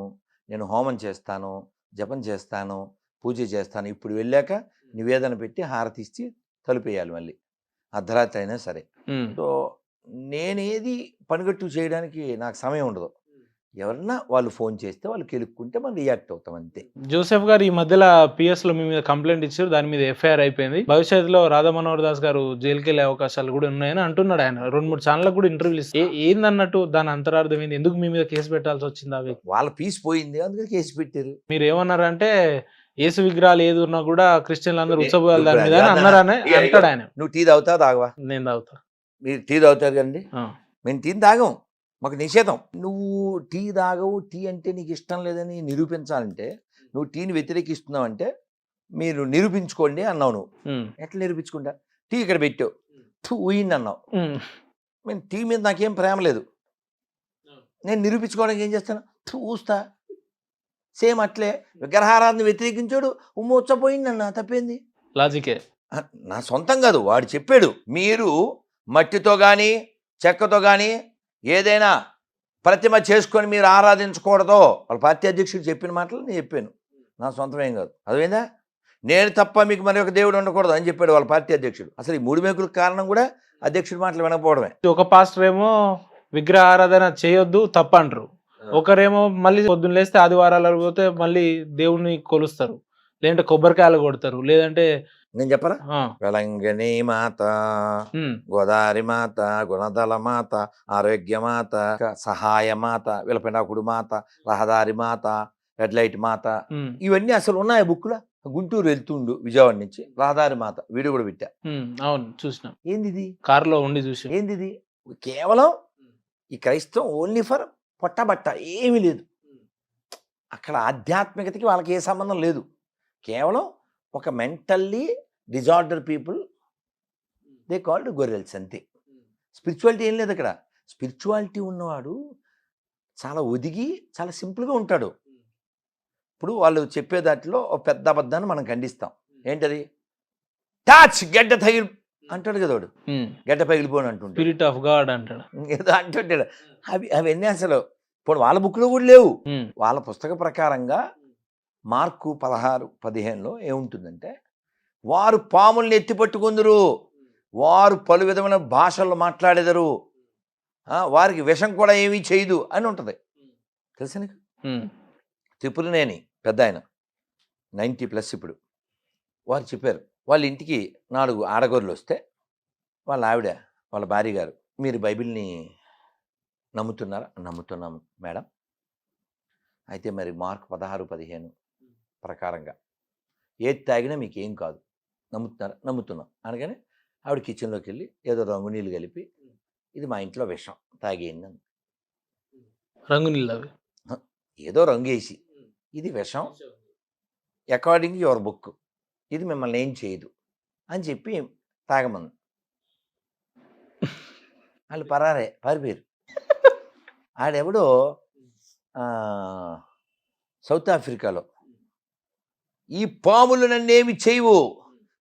నేను హోమం చేస్తాను, జపం చేస్తాను, పూజ చేస్తాను. ఇప్పుడు వెళ్ళాక నివేదన పెట్టి హారతి ఇచ్చి తలుపేయాలి మళ్ళీ, అర్ధరాత్రి అయినా సరే. సో నేనేది పనిగట్టు చేయడానికి నాకు సమయం ఉండదు. ఎవరన్నా వాళ్ళు ఫోన్ చేస్తే వాళ్ళు కెలుక్కుంటే మనం రియాక్ట్ అవుతాం, అంతే. జోసెఫ్ గారు ఈ మధ్యలో PS లో మీ మీద కంప్లైంట్ ఇచ్చారు, దాని మీద FIR అయిపోయింది. భవిష్యత్తులో రాధా మనోహర్ దాస్ గారు జైలుకి వెళ్ళే అవకాశాలు కూడా ఉన్నాయని అంటున్నాడు ఆయన. 2-3 ఛానళ్ళకు కూడా ఇంటర్వ్యూలు ఇస్తే ఏందన్నట్టు దాని అంతరార్థం ఏంది? ఎందుకు మీ మీద కేసు పెట్టాల్సి వచ్చింది? అవి వాళ్ళ పీస్ పోయింది, అందుకే కేసు పెట్టారు. మీరు ఏమన్నారంటే యేసు విగ్రహాలు ఏది ఉన్నా కూడా క్రిస్టియన్లు అందరూ ఉత్సవాలు దాని మీద అన్నారని అంటాడు ఆయన. నువ్వు టీ తాగుతావా? తాగవా? నేను తాగుతా. మీరు టీ తాగుతారు కదండి, మేము టీ తాగం, మాకు నిషేధం. నువ్వు టీ తాగవు, టీ అంటే నీకు ఇష్టం లేదని నిరూపించాలంటే, నువ్వు టీని వ్యతిరేకిస్తున్నావు అంటే మీరు నిరూపించుకోండి అన్నావు. నువ్వు ఎట్లా నిరూపించుకుంటా? టీ ఇక్కడ పెట్టావు, ఊయింది అన్నావు. మేము టీ మీద నాకేం ప్రేమ లేదు, నేను నిరూపించుకోవడానికి ఏం చేస్తాను? ఊస్తా. సేమ్ అట్లే విగ్రహారాధన వ్యతిరేకించాడు, ఉమ్మొచ్చపోయింది అన్న, తప్పేంది? లాజికే. నా సొంతం కాదు, వాడు చెప్పాడు. మీరు మట్టితో కానీ చెక్కతో కానీ ఏదైనా ప్రతిమ చేసుకొని మీరు ఆరాధించకూడదు. వాళ్ళ పార్టీ అధ్యక్షుడు చెప్పిన మాటలు నేను చెప్పాను, నా సొంతమేం కాదు. అదేందా? నేను తప్ప మీకు మరి ఒక దేవుడు ఉండకూడదు అని చెప్పాడు వాళ్ళ పార్టీ అధ్యక్షుడు. అసలు ఈ 3 మేకులకు కారణం కూడా అధ్యక్షుడి మాటలు వినకపోవడమే. ఒక పాస్టర్ ఏమో విగ్రహ ఆరాధన చేయొద్దు తప్పంటారు, ఒకరేమో మళ్ళీ పొద్దున్న లేస్తే ఆదివారాలు పోతే మళ్ళీ దేవుణ్ణి కొలుస్తారు, లేదంటే కొబ్బరికాయలు కొడతారు, లేదంటే నేను చెప్పరా? ఆ, వెలంగని మాత, ఉమ్, గోదావరి మాత, గుణదల మాత, ఆరోగ్య మాత, సహాయ మాత, విలపినాకుడు మాత, రహదారి మాత, రెడ్ లైట్ మాత, ఉమ్, ఇవన్నీ అసలు ఉన్నాయి బుక్లో. గుంటూరు వెళ్తుండు విజయవాడ నుంచి, రహదారి మాత వీడియో కూడా పెట్టా. అవును చూసిన, ఏంది ఇది? కారులో ఉండి చూసి. ఏంది ఇది? కేవలం ఈ క్రైస్తవం ఓన్లీ ఫర్ పొట్టబట్ట, ఏమీ లేదు అక్కడ. ఆధ్యాత్మికతకి వాళ్ళకి ఏ సంబంధం లేదు. కేవలం ఒక mentally disorder people, they called గొర్రెల్స్ అంతే. స్పిరిచువాలిటీ ఏం లేదు అక్కడ. స్పిరిచువాలిటీ ఉన్నవాడు చాలా ఒదిగి చాలా సింపుల్గా ఉంటాడు. ఇప్పుడు వాళ్ళు చెప్పే దాంట్లో ఒక పెద్ద అబద్ధాన్ని మనం ఖండిస్తాం. ఏంటది? టాచ్ గడ్డ తగిలి అంటాడు కదా వాడు, గడ్డ పగిలిపోని అంటుంటాడు, స్పిరిట్ ఆఫ్ గాడ్ అంటాడు, ఏదో అంటుంటాడు. అవన్నీ అసలు ఇప్పుడు వాళ్ళ బుక్లో కూడా లేవు. వాళ్ళ పుస్తక ప్రకారంగా మార్కు 16:15లో ఏముంటుందంటే, వారు పాముల్ని ఎత్తిపట్టుకుందరు, వారు పలు విధమైన భాషల్లో మాట్లాడేదరు, వారికి విషం కూడా ఏమీ చేయదు అని ఉంటుంది. తెలుసా నీకు? త్రిపురనేని పెద్ద ఆయన 90+ ఇప్పుడు, వారు చెప్పారు వాళ్ళ ఇంటికి 4 ఆడగొర్రెలు వస్తే వాళ్ళ ఆవిడ, వాళ్ళ భార్య గారు, మీరు బైబిల్ని నమ్ముతున్నారా? నమ్ముతున్నాము మేడం. అయితే మరి మార్కు 16:15 ప్రకారంగా ఏది తాగినా మీకు ఏం కాదు, నమ్ముతున్నారా? నమ్ముతున్నాం అనగానే ఆవిడ కిచెన్లోకి వెళ్ళి ఏదో రంగు నీళ్ళు కలిపి, ఇది మా ఇంట్లో విషం తాగేయండి అని. రంగు నీళ్ళు అవి ఏదో రంగు వేసి, ఇది విషం అకార్డింగ్ యువర్ బుక్, ఇది మిమ్మల్ని ఏం చేయదు అని చెప్పి తాగమంది. వాళ్ళు పారిపోయారు. ఆడెవడో సౌత్ ఆఫ్రికాలో, ఈ పాములు నన్నేమి చేయవు,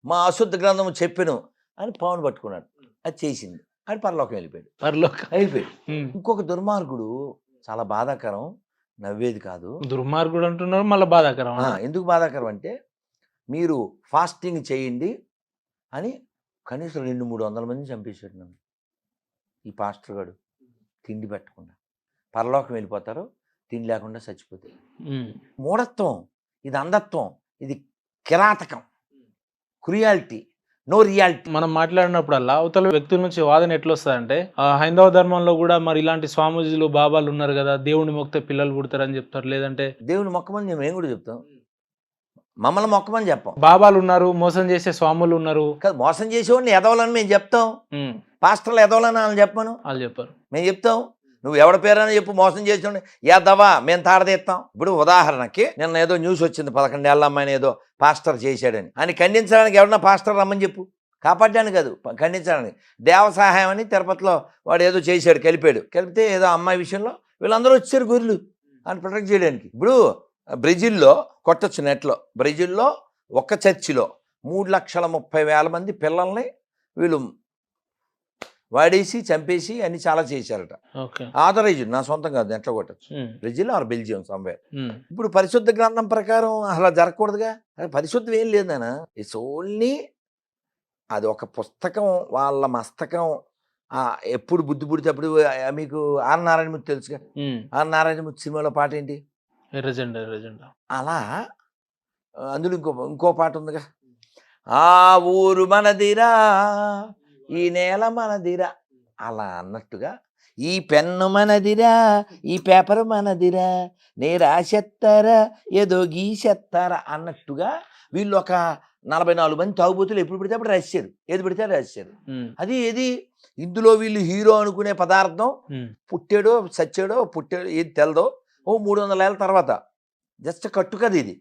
మా అశుద్ధ గ్రంథము చెప్పెను అని పామును పట్టుకున్నాడు. అది చేసింది, ఆడు పరలోకం వెళ్ళిపోయాడు. ఇంకొక దుర్మార్గుడు, చాలా బాధాకరం, నవ్వేది కాదు, దుర్మార్గుడు అంటున్నారు మళ్ళీ బాధాకరం. ఎందుకు బాధాకరం అంటే, మీరు ఫాస్టింగ్ చేయండి అని కనీసం 200-300 మందిని చంపేశాడు నన్ను ఈ పాస్టర్ గారు. తిండి పెట్టకుండా పరలోకం వెళ్ళిపోతారు, తిండి లేకుండా చచ్చిపోతారు. మూఢత్వం, ఇది అంధత్వం, ఇది కిరాతకం, క్రుయాలిటీ, నో రియాలిటీ. మనం మాట్లాడినప్పుడల్లా అవతల వ్యక్తుల నుంచి వాదన ఎట్లా వస్తుందంటే, హైందవ ధర్మంలో కూడా మరి ఇలాంటి స్వామీజీలు బాబాలు ఉన్నారు కదా, దేవుని మొక్కితే పిల్లలు పుడతారని చెప్తారు, లేదంటే దేవుని మొక్కమని మేము కూడా చెప్తాం, మమ్మల్ని మొక్కమని చెప్పాం. బాబాలు ఉన్నారు, మోసం చేసే స్వాములు ఉన్నారు. కాదు, మోసం చేసేవాడిని ఎదవాలని మేము చెప్తాం, పాస్టర్లు ఎదవాలని వాళ్ళని చెప్పమను, వాళ్ళు చెప్పారు, మేము చెప్తాం. నువ్వు ఎవడ పేరని చెప్పు, మోసం చేసేవాడిని ఎదవా మేము తాడదీస్తాం. ఇప్పుడు ఉదాహరణకి నిన్న ఏదో న్యూస్ వచ్చింది, 11 ఏళ్ళ అమ్మాయిని ఏదో పాస్టర్ చేశాడని. అని ఖండించడానికి ఎవరన్నా పాస్టర్ రమ్మని చెప్పు, కాపాడ్డానికి కాదు, ఖండించడానికి. దేవ సహాయం అని తిరుపతిలో వాడు ఏదో చేశాడు, కలిపితే ఏదో అమ్మాయి విషయంలో వీళ్ళందరూ వచ్చారు గొర్రెలు అని ప్రొటెక్ట్ చేయడానికి. ఇప్పుడు బ్రెజిల్లో కొట్టచ్చు నెట్లో, బ్రెజిల్లో ఒక్క చర్చిలో 3,30,000 మంది పిల్లల్ని వీళ్ళు వాడేసి చంపేసి అన్ని చాలా చేశారట. ఆథరైజ్డ్, నా సొంతం కాదు, నెట్లో కొట్టచ్చు, బ్రెజిల్ ఆర్ బెల్జియం సమ్వేర్. ఇప్పుడు పరిశుద్ధ గ్రంథం ప్రకారం అలా జరగకూడదుగా. పరిశుద్ధం ఏం లేదనా, ఇట్స్ ఓన్లీ అది ఒక పుస్తకం, వాళ్ళ మస్తకం. ఎప్పుడు బుద్ధి పుడితే అప్పుడు. మీకు ఆర్ నారాయణమూర్తి తెలుసుగా, ఆర్ నారాయణమూర్తి సినిమాలో పాట ఏంటి? అలా అందులో ఇంకో పాట ఉందిగా, ఆ ఊరు మనదిరా, ఈ నేల మనదిరా, అలా అన్నట్టుగా ఈ పెన్ను మనదిరా, ఈ పేపర్ మనదిరా, నే రాసేస్తారా ఏదో గీసేస్తారా అన్నట్టుగా వీళ్ళు ఒక 44 మంది తాగుబోతులు ఎప్పుడు పెడితే అప్పుడు రాశారు, ఏది పెడితే రాశారు. అది ఏది ఇందులో వీళ్ళు హీరో అనుకునే పదార్థం పుట్టాడో ఏది తెలదో 300 ఏళ్ళ తర్వాత జస్ట్ కట్టు కదా ఇది.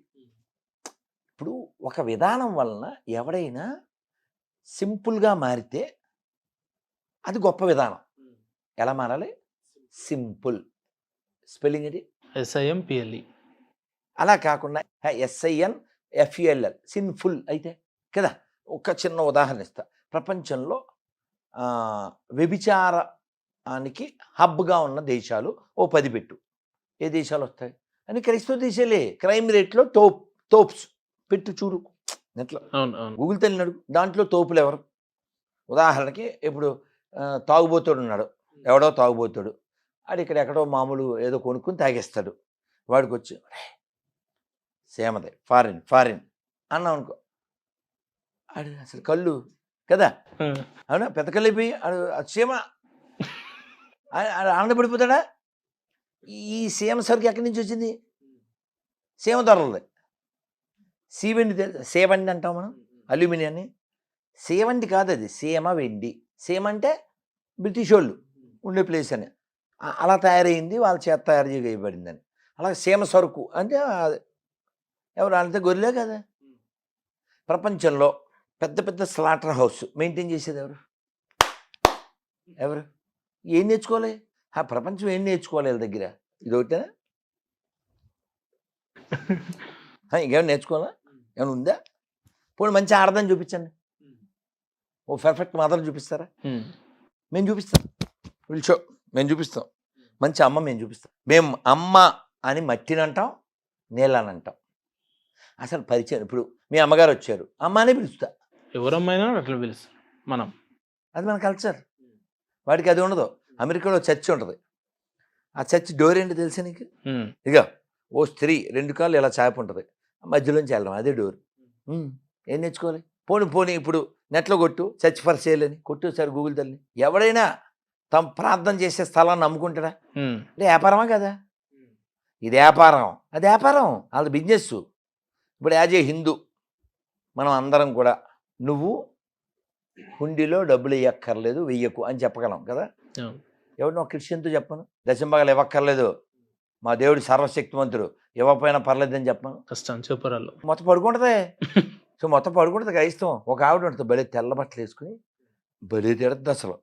ఇప్పుడు ఒక విధానం వలన ఎవడైనా సింపుల్గా మారితే అది గొప్ప విధానం. ఎలా మారాలి? సింపుల్. స్పెల్లింగ్ ఇది SIMPLE. అలా కాకుండా SINFUL సిన్ఫుల్ అయితే కదా. ఒక చిన్న ఉదాహరణ ఇస్తా. ప్రపంచంలో వ్యభిచారానికి హబ్గా ఉన్న దేశాలు ఓ 10 పెట్టు. ఏ దేశాలు వస్తాయి? అని క్రైస్తవ దేశాలే. క్రైమ్ రేట్లో తోప్స్ పెట్టు చూడు నెట్లో, గూగుల్ తల్లి అడుగు, దాంట్లో తోపులు ఎవరు? ఉదాహరణకి ఇప్పుడు తాగుబోతాడు ఉన్నాడు, ఎవడో తాగుబోతాడు, ఆడు ఇక్కడ ఎక్కడో మామూలు ఏదో కొనుక్కుని తాగేస్తాడు. వాడికి వచ్చి సేమదే ఫారిన్ అన్నాం అనుకో, ఆడు అసలు కళ్ళు కదా, అవునా, పెద్ద కళ్ళు అయిపోయి ఆడు సీమ ఆనందపడిపోతాడా? ఈ సీమ సరుకు ఎక్కడి నుంచి వచ్చింది? సీమ ధరలది. సీవెండి తెలుసు, సేవండి అంటాం మనం అల్యూమినియాన్ని. సేవండి కాదు అది, సీమ వెండి. సీమ అంటే బ్రిటిష్ వాళ్ళు ఉండే ప్లేస్ అని అలా తయారైంది, వాళ్ళ చేత తయారు చేయబడిందని. అలా సీమ సరుకు అంటే ఎవరు అంతే గొర్రెలే కదా. ప్రపంచంలో పెద్ద పెద్ద స్లాటర్ హౌస్ మెయింటైన్ చేసేది ఎవరు? ఏం నేర్చుకోవాలి? ప్రపంచం ఏం నేర్చుకోవాలి వీళ్ళ దగ్గర? ఇది ఒకటేనా? ఇంకేమైనా నేర్చుకోవాలా? ఏమైనా ఉందా? పోనీ మంచి ఆడదని చూపించండి, ఓ పర్ఫెక్ట్ మదర్ చూపిస్తారా? మేము చూపిస్తాం, పిలిచో మేము చూపిస్తాం. మంచి అమ్మ మేము చూపిస్తాం. మేము అమ్మ అని మట్టిని అంటాం, నీళ్ళని అంటాం. అసలు పరిచయం. ఇప్పుడు మీ అమ్మగారు వచ్చారు, అమ్మ అనే పిలుస్తా. ఎవరమ్మైనా అట్లా పిలుస్తాం మనం, అది మన కల్చర్. వాడికి అది ఉండదు. అమెరికాలో చర్చ్ ఉంటుంది, ఆ చర్చ్ డోర్ ఏంటి తెలుసా నీకు? ఇక ఓ స్త్రీ 2 కాళ్ళు ఇలా చాప ఉంటుంది, మధ్యలోంచి వెళ్ళడం, అదే డోర్. ఏం నేర్చుకోవాలి? పోనీ ఇప్పుడు నెట్లో కొట్టు చర్చ్ ఫర్ సేల్ అని కొట్టు సార్ గూగుల్ తల్లి. ఎవడైనా తమ ప్రార్థన చేసే స్థలాన్ని నమ్ముకుంటాడా? అంటే వ్యాపారమా కదా? ఇది వ్యాపారం, అది వ్యాపారం, అది బిజినెస్. ఇప్పుడు యాజ్ ఏ హిందూ మనం అందరం కూడా నువ్వు హుండీలో డబ్బులు ఇవ్వక్కర్లేదు, వెయ్యకు అని చెప్పగలం కదా. ఎవడు ఒక క్రిస్టియన్తో చెప్పను, దశంభాగాలు ఇవ్వక్కర్లేదు, మా దేవుడు సర్వశక్తివంతుడు, ఇవ్వకపోయినా పర్లేదని చెప్పను. కష్టం చెప్పరాళ్ళు. మొత్తం పడుకుంటుంది. సో మొత్తం పడుకుంటుంది క్రైస్తవం. ఒక ఆవిడ ఉంటుంది భలే తెల్ల బట్టలు వేసుకుని, భలే తిడద్దు అసలు.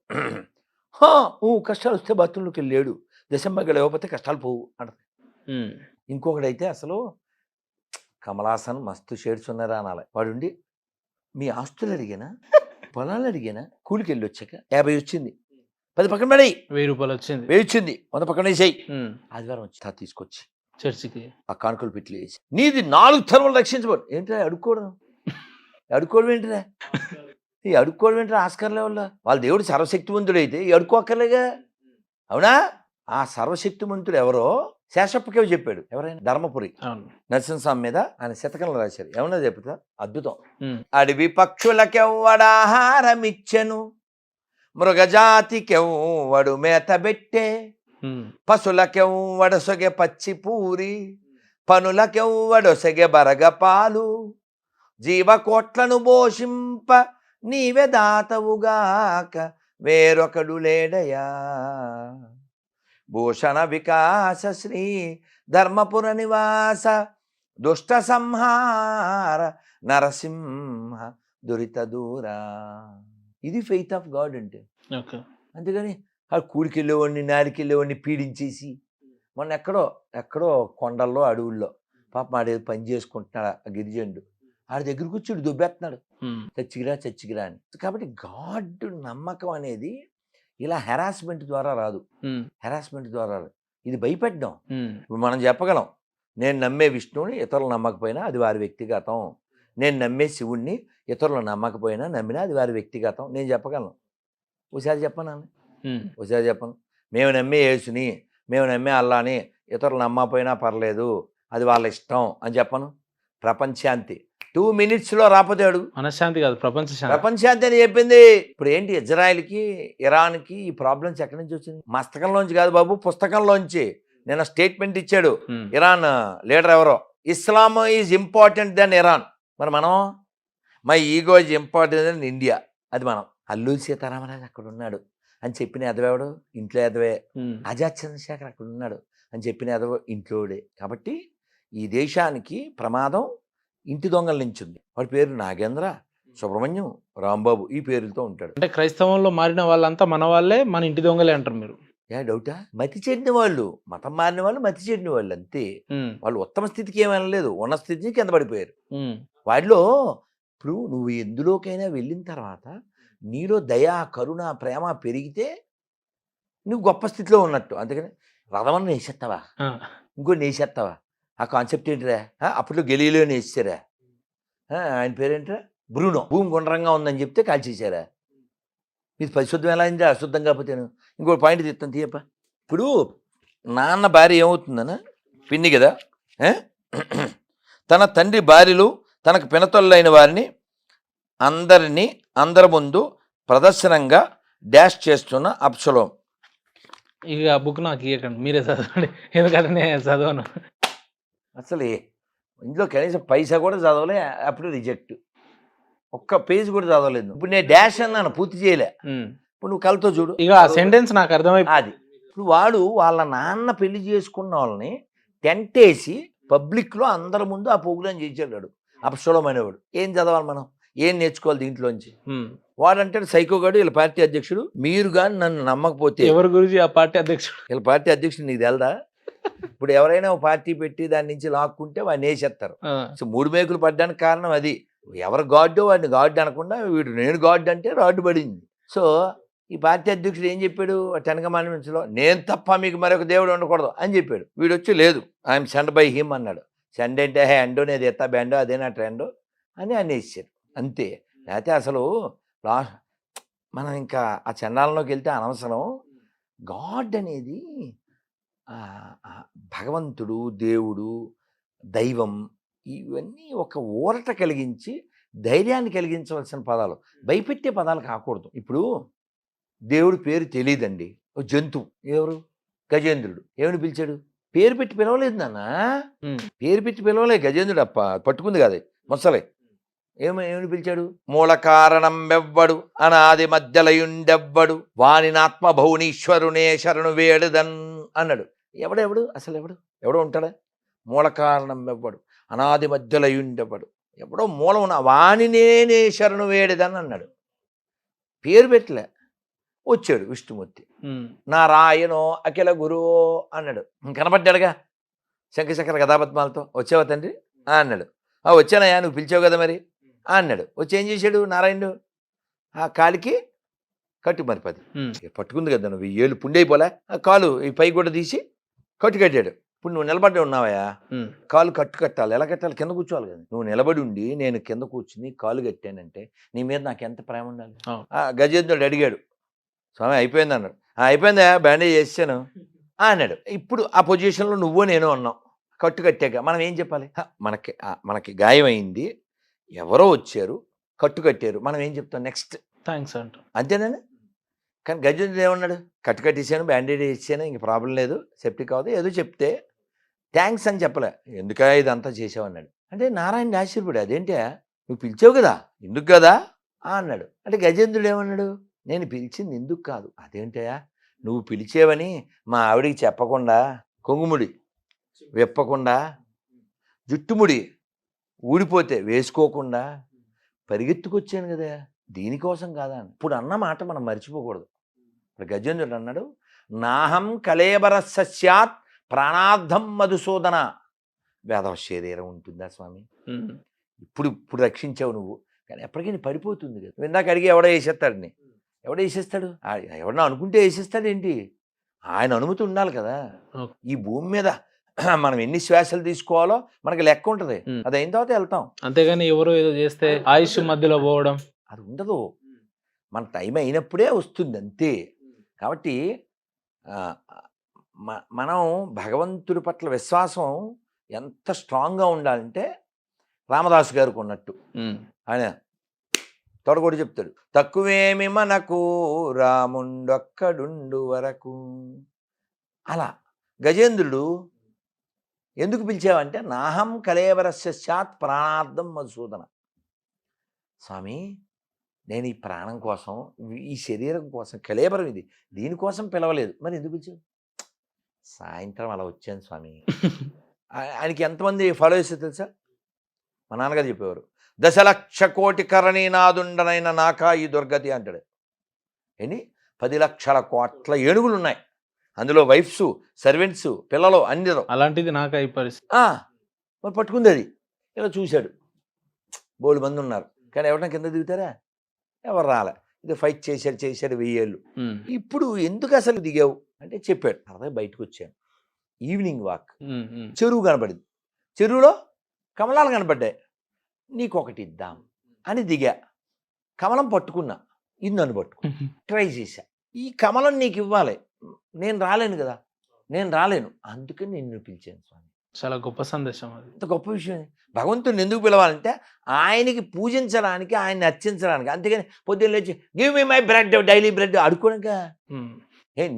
కష్టాలు వస్తే బాత్రూంలోకి వెళ్ళాడు, దశంభాగాలు ఇవ్వకపోతే కష్టాలు పోవు అంటది. ఇంకొకడైతే అసలు కమలాసన్ మస్తు షేడ్స్ ఉన్నారా అనాలి. వాడుండి మీ ఆస్తులు అడిగానా, పొలాలు అడిగానా, కూలికి వెళ్ళి వచ్చాక 50 వచ్చింది, 10 పక్కన పడి 1000 రూపాయలు వచ్చింది, 1000 వచ్చింది, 100 పక్కన వేసేయి. ఆదివారం వచ్చి తీసుకొచ్చి చర్చికి ఆ కానుకలు పెట్టి వేసి నీది 4 తరములు రక్షించబడు. ఏంటో అడుక్కోవడం ఏంటిరా? ఈ అడుక్కోవడం ఏంటరా? ఆస్కార్ లెవెల్లో వాళ్ళ దేవుడు సర్వశక్తివంతుడైతే ఈ అడుక్కోక్కర్లేగా, అవునా? ఆ సర్వశక్తివంతుడు ఎవరో శేషప్పకే చెప్పాడు. ఎవరైనా ధర్మపురి నరసింహస్వామి మీద ఆయన శతకంలో రాశారు. ఏమన్నా చెప్తా, అద్భుతం. అడవి పక్షులకెవ్వడాహారమిచ్చెను, మృగజాతికెవ్వడు మేతబెట్టే, పశులకెవ్వడొసగె పచ్చి పూరి, పనులకెవ్వడొసగె బరగపాలు, జీవకోట్లను పోషింప నీవే దాతవుగాక వేరొకడు లేడయా. భూషణ వికాస శ్రీ ధర్మపుర నివాస దుష్ట సంహార నరసింహ దురిత దూరా. ఇది ఫెయిత్ ఆఫ్ గాడ్ అంటే. అంతేగాని ఆ కూలికి వెళ్ళేవాడిని, నాలికి వెళ్ళేవాడిని పీడించేసి, మొన్న ఎక్కడో కొండల్లో అడవుల్లో పాపం ఆడేది పని చేసుకుంటున్నాడు ఆ గిరిజనుడు, ఆడి దగ్గరకు వచ్చి దుబ్బేస్తున్నాడు, చచ్చిగిరా అని. కాబట్టి గాడ్ నమ్మకం అనేది ఇలా హెరాస్మెంట్ ద్వారా రాదు, ఇది భయపెట్టడం. ఇప్పుడు మనం చెప్పగలం, నేను నమ్మే విష్ణువుని ఇతరులు నమ్మకపోయినా అది వారి వ్యక్తిగతం, నేను నమ్మే శివుణ్ణి ఇతరులు నమ్మకపోయినా నమ్మినా అది వారి వ్యక్తిగతం. నేను చెప్పగలను. ఒకసారి చెప్పను. మేము నమ్మే యేసుని, మేము నమ్మే అల్లాని ఇతరులు నమ్మకపోయినా పర్లేదు, అది వాళ్ళ ఇష్టం అని చెప్పను. ప్రపంచాంతి 2 minutesలో రాకపోతే అడుగు. మనశ్శాంతి కాదు, ప్రపంచాంతి అని చెప్పింది. ఇప్పుడు ఏంటి, ఇజ్రాయెల్కి ఇరాన్కి ఈ ప్రాబ్లమ్స్ ఎక్కడి నుంచి వచ్చింది? మస్తకంలోంచి కాదు బాబు, పుస్తకంలోంచి. నిన్న స్టేట్మెంట్ ఇచ్చాడు ఇరాన్ లీడర్ ఎవరో, Islam is important than Iran. మరి మనం my ego is important than India, అది మనం. అల్లూరి సీతారామరాజు అక్కడ ఉన్నాడు అని చెప్పిన ఎదవేవాడు ఇంట్లో ఎదవే, ఆజాద్ చంద్రశేఖర్ అక్కడ ఉన్నాడు అని చెప్పిన ఎదవ ఇంట్లోడే. కాబట్టి ఈ దేశానికి ప్రమాదం ఇంటి దొంగల నుంచి ఉంది. వాడి పేరు నాగేంద్ర, సుబ్రహ్మణ్యం, రాంబాబు, ఈ పేర్లతో ఉంటాడు. అంటే క్రైస్తవంలో మారిన వాళ్ళంతా మన వాళ్ళే, మన ఇంటి దొంగలే అంటారు మీరు? డౌటా? మతి చెడిన వాళ్ళు, మతం మారిన వాళ్ళు మతి చెడిన వాళ్ళు అంతే. వాళ్ళు ఉత్తమ స్థితికి ఏమనలేదు, ఉన్న స్థితికి కింద పడిపోయారు. వాడిలో ఇప్పుడు నువ్వు ఎందులోకైనా వెళ్ళిన తర్వాత నీలో దయా, కరుణ, ప్రేమ పెరిగితే నువ్వు గొప్ప స్థితిలో ఉన్నట్టు. అందుకని రథమని నేసేస్తావా, ఇంకో నేసేస్తావా? ఆ కాన్సెప్ట్ ఏంటిరా? అప్పట్లో గెలీలో నేసారా, ఆయన పేరేంట్రా, బ్రూనో. భూమి గుండ్రంగా ఉందని చెప్తే కాల్చేసారా? ఇది పరిశుద్ధం ఎలా అయిందా? అశుద్ధం కాకపోతేను. ఇంకో పాయింట్ తీస్తాను, తీయప్ప. ఇప్పుడు నాన్న భార్య ఏమవుతుందనా పిన్ని కదా ఏ? తన తండ్రి భార్యలు తనకు పినతొల్లైన వారిని అందరి ముందు ప్రదర్శనంగా డాష్ చేస్తున్న అబ్షలోం. ఇక ఆ బుక్ నాకు ఇవ్వకండి, మీరే చదవండి, ఎందుకంటే నేను చదవను. అసలు ఇందులో కనీసం పైసా కూడా చదవలే, అప్పుడు రిజెక్ట్. ఒక్క పేజ్ కూడా చదవలేదు. ఇప్పుడు నేను డాష్ అన్నాను, పూర్తి చేయలే. ఇప్పుడు నువ్వు కళ్ళతో చూడు, ఇక ఆ సెంటెన్స్ నాకు అర్థమైపోయింది. అది ఇప్పుడు వాడు వాళ్ళ నాన్న పెళ్లి చేసుకున్న వాళ్ళని టెంట్ వేసి పబ్లిక్లో అందరి ముందు ఆ ప్రోగ్రాం చేసాడు అబ్షలోం అనేవాడు. ఏం చదవాలి మనం, ఏం నేర్చుకోవాలి దీంట్లోంచి? వాడంటే సైకోగాడు, వీళ్ళ పార్టీ అధ్యక్షుడు. మీరు కానీ నన్ను నమ్మకపోతే, ఎవరి గురించి ఆ పార్టీ అధ్యక్షుడు? వీళ్ళ పార్టీ అధ్యక్షుడు నీకు తెలదా? ఇప్పుడు ఎవరైనా ఒక పార్టీ పెట్టి దాని నుంచి లాక్కుంటే వాడిని వేసేస్తారు. సో 3 మేకులు పడ్డానికి కారణం అది. ఎవరు గాడ్డో వాడిని గాడ్ అనకుండా వీడు నేను గాడ్ అంటే రాడ్డు పడింది. సో ఈ పార్టీ అధ్యక్షుడు ఏం చెప్పాడు 10 కమాండ్మెంట్స్లో, నేను తప్ప మీకు మరొక దేవుడు ఉండకూడదు అని చెప్పాడు. వీడు వచ్చి లేదు, ఐఎమ్ సెండ్ బై హిమ్ అన్నాడు. సెండ్ అంటే హే అండో నేను ఎత్తా బ్యాండో అదే నా ట్రెండో అని అనేసారు అంతే. లేకపోతే అసలు మనం ఇంకా ఆ చండాలంలోకి వెళ్తే అనవసరం. గాడ్ అనేది భగవంతుడు, దేవుడు, దైవం, ఇవన్నీ ఒక ఊరట కలిగించి ధైర్యాన్ని కలిగించవలసిన పదాలు, భయపెట్టే పదాలు కాకూడదు. ఇప్పుడు దేవుడి పేరు తెలియదండి, ఒక జంతువు, ఎవరు గజేంద్రుడు, ఏమని పిలిచాడు? పేరు పెట్టి పిలవలేదు నాన్న, పేరు పెట్టి పిలవలే. గజేంద్రుడు అప్ప పట్టుకుంది కాదు మొసలే, ఏమని పిలిచాడు? మూల కారణం వెవ్వడు అనాది మధ్యలయుండెవ్వడు వానినాత్మ భౌనీశ్వరునే శరణు వేడుదన్ అన్నాడు. ఎవడు అసలు ఎవడో ఉంటాడా? మూల కారణం వెవ్వడు అనాది మధ్యలయుండెవ్వడు, ఎవడో మూలం ఉన్న వానినే శరణు వేడుదన్ అన్నాడు. పేరు పెట్టలే. వచ్చాడు విష్ణుమూర్తి, నారాయణో అఖిల గురువో అన్నాడు. కనపడ్డాడుగా శంఖచక్ర గదాపద్మాలతో. వచ్చావా తండ్రి అన్నాడు. వచ్చానయ్యా, నువ్వు పిలిచావు కదా మరి అన్నాడు. వచ్చి ఏం చేశాడు నారాయణుడు? ఆ కాలికి కట్టు మరిపది పట్టుకుంది కదా, నువ్వు 7 ఏళ్ళు పుండైపోలే, ఆ కాలు ఈ పై కూడా తీసి కట్టు కట్టాడు. ఇప్పుడు నువ్వు నిలబడి ఉన్నావయ్యా, కాలు కట్టు కట్టాలి. ఎలా కట్టాలి? కింద కూర్చోవాలి కదా. నువ్వు నిలబడి ఉండి నేను కింద కూర్చుని కాలు కట్టానంటే నీ మీద నాకు ఎంత ప్రేమ ఉండాలి? గజేంద్రుడు అడిగాడు, స్వామి అయిపోయింది అన్నాడు. అయిపోయిందా, బ్యాండేజ్ చేసాను అన్నాడు. ఇప్పుడు ఆ పొజిషన్లో నువ్వు నేను ఉన్నాం, కట్టు కట్టాక మనం ఏం చెప్పాలి? మనకి గాయం అయింది, ఎవరో వచ్చారు, కట్టు కట్టారు, మనం ఏం చెప్తాం? నెక్స్ట్ థ్యాంక్స్ అంట, అంతేనా? కానీ గజేంద్రుడు ఏమన్నాడు? కట్టు కట్టేసాను, బ్యాండేజ్ ఇచ్చాను, ఇంక ప్రాబ్లం లేదు, సెప్టిక్ కాదు, ఏదో చెప్తే థ్యాంక్స్ అని చెప్పలే. ఎందుకా ఇదంతా చేసావన్నాడు. అంటే నారాయణ ఆశ్చర్యపడి, అదేంటే నువ్వు పిలిచావు కదా, ఎందుకు కదా అన్నాడు. అంటే గజేంద్రుడు ఏమన్నాడు? నేను పిలిచింది ఎందుకు కాదు. అదేంటయా, నువ్వు పిలిచేవని మా ఆవిడికి చెప్పకుండా, కొంగుముడి విప్పకుండా, జుట్టుముడి ఊడిపోతే వేసుకోకుండా పరిగెత్తుకొచ్చాను కదా, దీనికోసం కాదా? ఇప్పుడు అన్న మాట మనం మర్చిపోకూడదు. ఇప్పుడు గజేంద్రుడు అన్నాడు, నాహం కళేబర సస్యాత్ ప్రాణార్థం మధుసూదన. వేదవ శరీరం ఉంటుందా స్వామి? ఇప్పుడు రక్షించావు నువ్వు, కానీ ఎప్పటికీ పడిపోతుంది కదా. ఇందాక అడిగి ఎవడో వేసేస్తాడని, ఎవడో వేసేస్తాడు? ఎవడన్నా అనుకుంటే వేసేస్తాడు ఏంటి? ఆయన అనుమతి ఉండాలి కదా. ఈ భూమి మీద మనం ఎన్ని శ్వాసలు తీసుకోవాలో మనకి లెక్క ఉంటుంది, అది అయిన తర్వాత వెళ్తాం. అంతేగాని ఎవరో ఏదో చేస్తే ఆయుష్ మధ్యలో పోవడం అది ఉండదు. మన టైం అయినప్పుడే వస్తుంది అంతే. కాబట్టి మనం భగవంతుడి పట్ల విశ్వాసం ఎంత స్ట్రాంగ్గా ఉండాలంటే రామదాసు గారికి ఉన్నట్టు, ఆయన తొడగొడి చెప్తాడు, తక్కువేమి మనకు రాముండొక్కడుండు వరకు. అలా గజేంద్రుడు ఎందుకు పిలిచావంటే, నాహం కళేవరస్య సాత్ ప్రాణార్థం మధుసూదన. స్వామి నేను ఈ ప్రాణం కోసం, ఈ శరీరం కోసం, కళేబరం ఇది, దీనికోసం పిలవలేదు, మరి ఎందుకు పిలిచావు? సాయంత్రం అలా వచ్చాను స్వామి. ఆయనకి ఎంతమంది ఫాలోవర్స్ తెలుసా? మా నాన్నగారు చెప్పేవారు, 10,00,000,000,000 కరణీనాదుండనైన నాకా ఈ దుర్గతి అంటాడు. ఏంటి 10,00,00,000,000,000 ఏనుగులు ఉన్నాయి, అందులో వైఫ్స్, సర్వెంట్స్, పిల్లలు అందరూ. అలాంటిది నాకు అయి పరిస్థితి. మరి పట్టుకుంది అది. ఇలా చూశాడు, బోల్డ్ మంది ఉన్నారు, కానీ ఎవరైనా కింద దిగుతారా? ఎవరు రాలే. ఇది ఫైట్ చేశాడు 1000 ఏళ్ళు. ఇప్పుడు ఎందుకు అసలు దిగావు అంటే చెప్పాడు, అదే బయటకు వచ్చాను, ఈవినింగ్ వాక్, చెరువు కనపడింది, చెరువులో కమలాలు కనపడ్డాయి, నీకు ఒకటి ఇద్దాం అని దిగా. కమలం పట్టుకున్నా, ఇది నన్ను పట్టుకున్నా, ట్రై చేశా, ఈ కమలం నీకు ఇవ్వాలి, నేను రాలేను కదా, నేను రాలేను, అందుకని నిన్ను పిలిచాను స్వామి. చాలా గొప్ప సందేశం అది. ఇంత గొప్ప విషయం. భగవంతుడిని ఎందుకు పిలవాలంటే ఆయనకి పూజించడానికి, ఆయన్ని అర్చించడానికి. అంతేగాని పొద్దున్న లేచి give me my bread, daily bread అడుకోనక.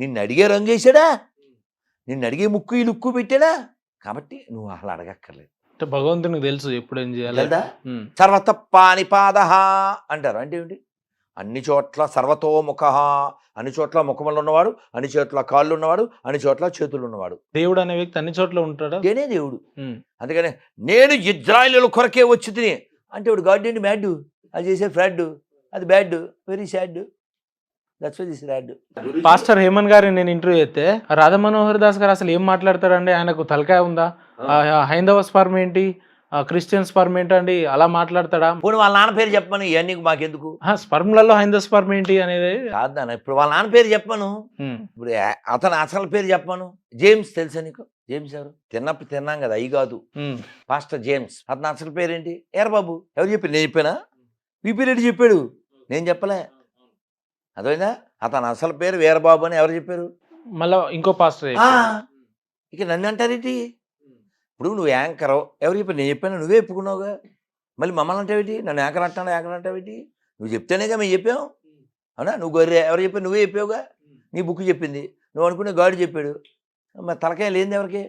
నిన్ను అడిగే రంగు వేసాడా, నిన్ను అడిగే ముక్కు ఈ లుక్కు పెట్టాడా, కాబట్టి నువ్వు అసలు అడగక్కర్లేదు. అంటే భగవంతునికి తెలుసు ఎప్పుడు ఏం చేయాలి. లేదా సర్వతప్పాని పాదహ అంటారు. అంటే ఏంటి? అన్ని చోట్ల సర్వతోముఖ, అన్ని చోట్ల ముఖములు ఉన్నవాడు, అన్ని చోట్ల కాళ్ళు ఉన్నవాడు, అన్ని చోట్ల చేతులు ఉన్నవాడు. దేవుడు అనే వ్యక్తి అన్ని చోట్ల ఉంటాడా? నేనే దేవుడు. అందుకని నేను ఇజ్రాయిలు కొరకే వచ్చి తిని అంటే ఇప్పుడు గాడ్ ఏంటి మ్యాడ్, అది చేసే ఫ్రాడ్, అది bad, very sad, that's why this rod. Pastor Heman గారిని నేను ఇంటర్వ్యూ చేస్తే రాధా మనోహర్ దాస్ గారు అసలు ఏం మాట్లాడతారండి, ఆయనకు తలకాయ ఉందా, హైందవ స్పర్మ్ ఏంటి, క్రిస్టియన్ స్పర్మ్ ఏంటండి, అలా మాట్లాడతాడా? పోనీ వాళ్ళ నాన్న పేరు చెప్పమని, ఇవన్నీ మాకెందుకు, స్పర్మ్లలో హైందవ స్పర్మ్ ఏంటి అనేది కాదు నాన్న. ఇప్పుడు వాళ్ళ నాన్న పేరు చెప్పను, ఇప్పుడు అతను అసలు పేరు చెప్పను. జేమ్స్ తెలుసా నీకు? జేమ్స్ ఎవరు? తిన్నప్పుడు తిన్నాం కదా, అయ్యి కాదు, పాస్టర్ జేమ్స్. అతను అసలు పేరేంటి? బాబు. ఎవరు చెప్పారు? నేను చెప్పానా? విపి రెడ్డి చెప్పాడు, నేను చెప్పలే. అదైనా అతను అసలు పేరు వీరబాబు అని ఎవరు చెప్పారు? మళ్ళీ ఇంకో పాస్టర్. ఇక నన్ను అంటారేంటి? ఇప్పుడు నువ్వు యాంకర్, ఎవరు చెప్పారు? నేను చెప్పాను, నువ్వే చెప్పుకున్నావుగా. మళ్ళీ మమ్మల్ని అంటావేటి? నన్ను యాంకర్ అంటావేటి? నువ్వు చెప్తేనేగా మేము చెప్పాం. అవునా? నువ్వు గొర్రె, ఎవరు చెప్పారు? నువ్వే చెప్పావుగా. నీ బుక్ చెప్పింది, నువ్వు అనుకునే గాడు చెప్పాడు. మరి తలకాయ లేనిది ఎవరికి?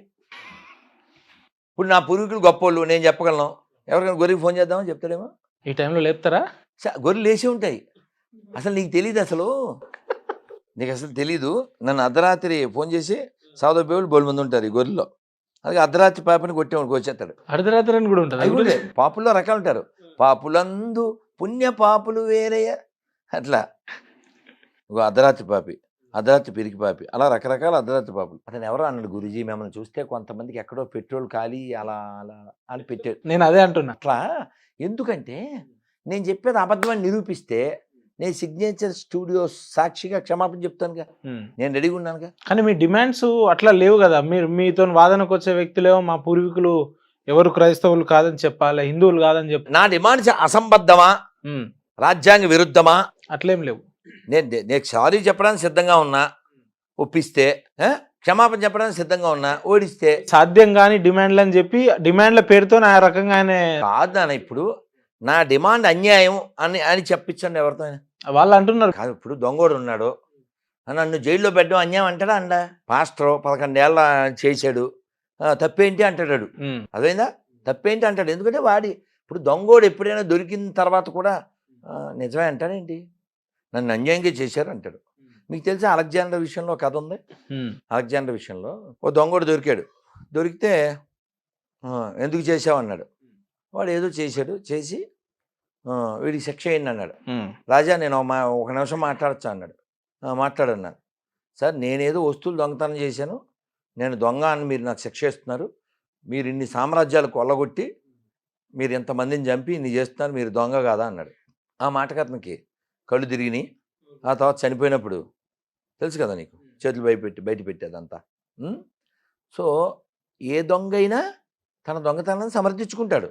ఇప్పుడు నా పూర్వీకులు గొప్పోళ్ళు, నేను చెప్పగలను. ఎవరికైనా గొర్రెకి ఫోన్ చేద్దామని చెప్తాడేమో. ఈ టైంలో లేపుతారా? గొర్రెలు లేచి ఉంటాయి. అసలు నీకు తెలియదు, నీకు అసలు తెలీదు. నన్ను అర్ధరాత్రి ఫోన్ చేసి సావుదోపేవాళ్ళు బోలు మంది ఉంటారు ఈ గొర్రెల్లో. అలాగే అర్ధరాత్రి పాపని కొట్టేవాడికి వచ్చేస్తాడు. అర్ధరాత్రి అని కూడా ఉంటుంది. పాపుల్లో రకాలు ఉంటారు. పాపులందు పుణ్య పాపులు వేరయ్య, అట్లా అర్ధరాత్రి పాపి, అర్ధరాత్రి పిరికి పాపి, అలా రకరకాల అర్ధరాత్రి పాపులు. అతను ఎవరో అన్నాడు, గురూజీ మిమ్మల్ని చూస్తే కొంతమందికి ఎక్కడో పెట్రోల్ ఖాళీ అలా అలా అని పెట్టాడు. నేను అదే అంటున్నా. అట్లా ఎందుకంటే నేను చెప్పేది అబద్ధమని నిరూపిస్తే నేను సిగ్నేచర్ స్టూడియోస్ సాక్షిగా క్షమాపణ చెప్తానుగా, నేను రెడీగా ఉన్నానుగా. కానీ మీ డిమాండ్స్ అట్లా లేవు కదా. మీరు మీతో వాదనకు వచ్చే వ్యక్తులేమో మా పూర్వీకులు ఎవరు క్రైస్తవులు కాదని చెప్పాలి, హిందువులు కాదని చెప్పాలి. నా డిమాండ్స్ అసంబద్ధమా, రాజ్యాంగ విరుద్ధమా? అట్లేం లేవు. నేను సారీ చెప్పడానికి సిద్ధంగా ఉన్నా, ఒప్పిస్తే. క్షమాపణ చెప్పడానికి సిద్ధంగా ఉన్నా, ఓడిస్తే. సాధ్యం కాని డిమాండ్లు అని చెప్పి డిమాండ్ల పేరుతో ఆ రకంగా ఆయన కాదు నాన్న. ఇప్పుడు నా డిమాండ్ అన్యాయం అని చెప్పించండి ఎవరితో. వాళ్ళు అంటున్నారు కాదు. ఇప్పుడు దొంగోడు ఉన్నాడు, నన్ను జైల్లో పెట్టడం అన్యాయం అంటాడా? అండా పాస్టర్ 11 ఏళ్ళ చేశాడు, తప్పేంటి అంటాడు. అదేందా తప్పేంటి అంటాడు. ఎందుకంటే వాడి ఇప్పుడు దొంగోడు ఎప్పుడైనా దొరికిన తర్వాత కూడా నిజమే అంటాడేంటి, నన్ను అన్యాయంగా చేశారు అంటాడు. మీకు తెలిసి అలెగ్జాండర్ విషయంలో కథ ఉంది. అలెగ్జాండర్ విషయంలో ఓ దొంగోడు దొరికాడు. దొరికితే ఎందుకు చేసావు అన్నాడు. వాడు ఏదో చేశాడు, చేసి వీడికి శిక్ష అయింది అన్నాడు. రాజా నేను ఒక నిమిషం మాట్లాడచ్చు అన్నాడు. మాట్లాడన్నాను. సార్ నేనేదో వస్తువులు దొంగతనం చేశాను, నేను దొంగ అని మీరు నాకు శిక్ష ఇస్తున్నారు. మీరు ఇన్ని సామ్రాజ్యాలు కొల్లగొట్టి మీరు ఇంతమందిని చంపి ఇన్ని చేస్తున్నారు, మీరు దొంగ కాదా అన్నాడు. ఆ మాటకి అతనికి కళ్ళు తిరిగినాయి. ఆ తర్వాత చనిపోయినప్పుడు తెలుసు కదా నీకు, చేతులు బయట పెట్టేదంతా. సో ఏ దొంగ అయినా తన దొంగతనాన్ని సమర్థించుకుంటాడు.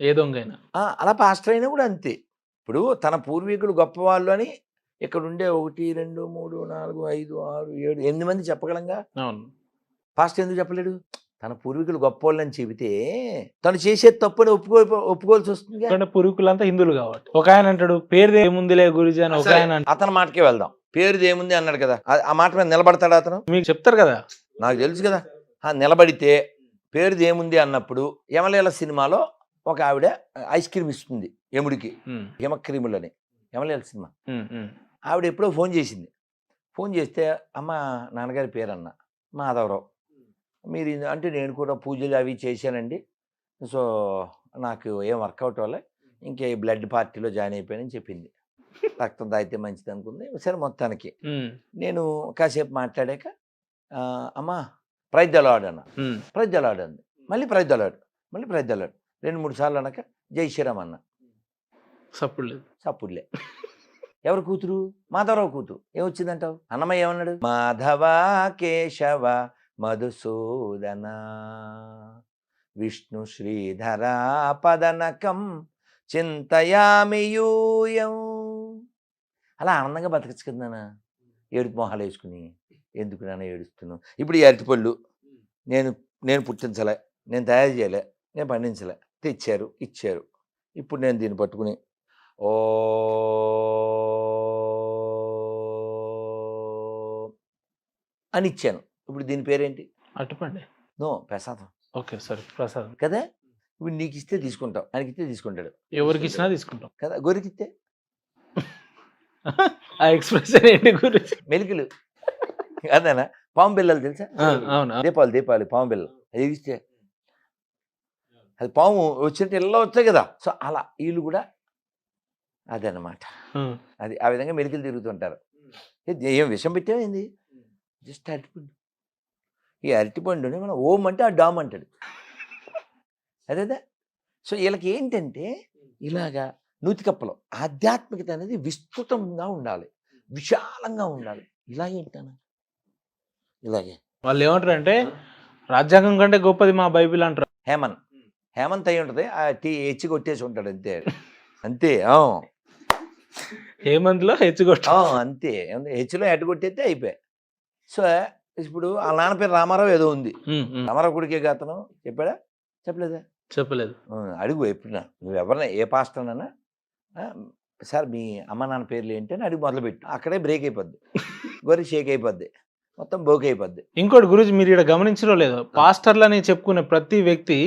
ఏ దొంగ అయినా అలా పాస్టర్ అయినా కూడా అంతే. ఇప్పుడు తన పూర్వీకులు గొప్పవాళ్ళు అని ఇక్కడ ఉండే 1 2 3 4 5 6 7 8 మంది చెప్పగలంగా. పాస్టర్ ఎందుకు చెప్పలేడు? తన పూర్వీకులు గొప్పవాళ్ళు అని చెబితే తను చేసే తప్పుని ఒప్పుకోవాల్సి వస్తుంది. పూర్వీకులంతా హిందువులు కాబట్టి. ఒక ఆయన అంటాడు పేరు ఏముందిలే గురుజీ అని, ఒక ఆయన అతని మాటకే వెళ్దాం. పేరుది ఏముంది అన్నాడు కదా, ఆ మాట మీద నిలబడతాడు అతను? మీకు చెప్తారు కదా, నాకు తెలుసు కదా. నిలబడితే పేరుది ఏముంది అన్నప్పుడు యమలీల సినిమాలో ఒక ఆవిడ ఐస్ క్రీమ్ ఇస్తుంది యముడికి, యమక్రీములని, యమలీల సినిమా. ఆవిడ ఎప్పుడో ఫోన్ చేసింది. ఫోన్ చేస్తే అమ్మ నాన్నగారి పేరు అన్న మాధవరావు, మీరు అంటే నేను కూడా పూజలు అవి చేశానండి, సో నాకు ఏం వర్కౌట్ వల్ల ఇంకే బ్లడ్ పార్టీలో జాయిన్ అయిపోయానని చెప్పింది. రక్తం తాగితే మంచిది అనుకుంది. సరే మొత్తానికి నేను కాసేపు మాట్లాడాక అమ్మా ప్రైజ్ ద లార్డ్ అన్న. ప్రైజ్ ద లార్డ్ అంది. మళ్ళీ ప్రైజ్ ద లార్డ్, మళ్ళీ ప్రైజ్ ద లార్డ్ 2-3 సార్లు అన్నాక జై శ్రీరామ్ అన్న. సప్పుడులే. ఎవరు కూతురు? మాధవరావు కూతురు. ఏమొచ్చిందంటావు? అన్నమయ్య ఏమన్నాడు? మాధవ కేశవ మధుసూదన విష్ణు శ్రీధర పదనకం చింతయామి యూయం. అలా ఆనందంగా బతకచ్చు కదా నాన్న, ఏడుపు మొహాలు వేసుకుని. ఎందుకు నాన్న ఏడుస్తున్నావు? ఇప్పుడు ఈ అరటిపళ్ళు నేను నేను పుట్టించలే, నేను తయారు చేయలే, నేను పండించలే, తెచ్చారు ఇచ్చారు. ఇప్పుడు నేను దీన్ని పట్టుకుని ఓ అని ఇచ్చాను. ఇప్పుడు దీని పేరేంటి? అటుపండి. నో, ప్రసాదం ఓకే. సరే ప్రసాదం. కదా. ఇప్పుడు నీకు ఇస్తే తీసుకుంటావు, ఆయనకి ఇస్తే తీసుకుంటాడు ఎవరికి ఇచ్చినా తీసుకుంటాం. కదా. గొరికిస్తే ఆ ఎక్స్‌ప్రెషన్ ఏంటి గురూజీ? మెలికలు అదేనా. పాము బిళ్ళలు తెలుసా? అవును. దీపాలు పాము బిళ్ళలు అది ఇస్తే అది పాము వచ్చినట్టు ఇలా వచ్చాయి కదా. సో అలా వీళ్ళు కూడా అదనమాట. అది ఆ విధంగా మెలికలు తిరుగుతుంటారు. ఏం విషం పెట్టేమైంది? జస్ట్ అరటిపండు. ఈ అరటిపండుని మనం ఓం అంటే ఆ డామ్ అంటాడు. అదేదా. సో వీళ్ళకి ఏంటంటే ఇలాగా నూతికప్పలో ఆధ్యాత్మికత అనేది విస్తృతంగా ఉండాలి, విశాలంగా ఉండాలి. ఇలాగేంటాను ఇలాగే వాళ్ళు ఏమంటారంటే రాజ్యాంగం కంటే గొప్పది మా బైబిల్ అంటారు. హేమంత్ అయి ఉంటుంది, ఆ హెచ్చి కొట్టేసి ఉంటాడు అంతే. అంతే హేమంత్లో హెచ్చుకొట్ట. అంతే. హెచ్లో ఎట్టు కొట్టేస్తే అయిపోయాయి. సో ఇప్పుడు ఆ నాన్న పేరు రామారావు ఏదో ఉంది. రామారావు కొడుకే అతను చెప్పాడా? చెప్పలేదా? చెప్పలేదు. అడుగు ఎప్పుడున్నా నువ్వు ఎవరినా ఏ పాస్టర్నైనా సార్ మీ అమ్మ నాన్న పేర్లు ఏంటి అని అడిగి మొదలుపెట్టు. అక్కడే బ్రేక్ అయిపోద్ది, గొర్రె షేక్ అయిపోద్ది, మొత్తం బోక్ అయిపోద్ది. ఇంకోటి గురూజీ మీరు ఇక్కడ గమనించడం లేదు, పాస్టర్లని చెప్పుకునే ప్రతి వ్యక్తి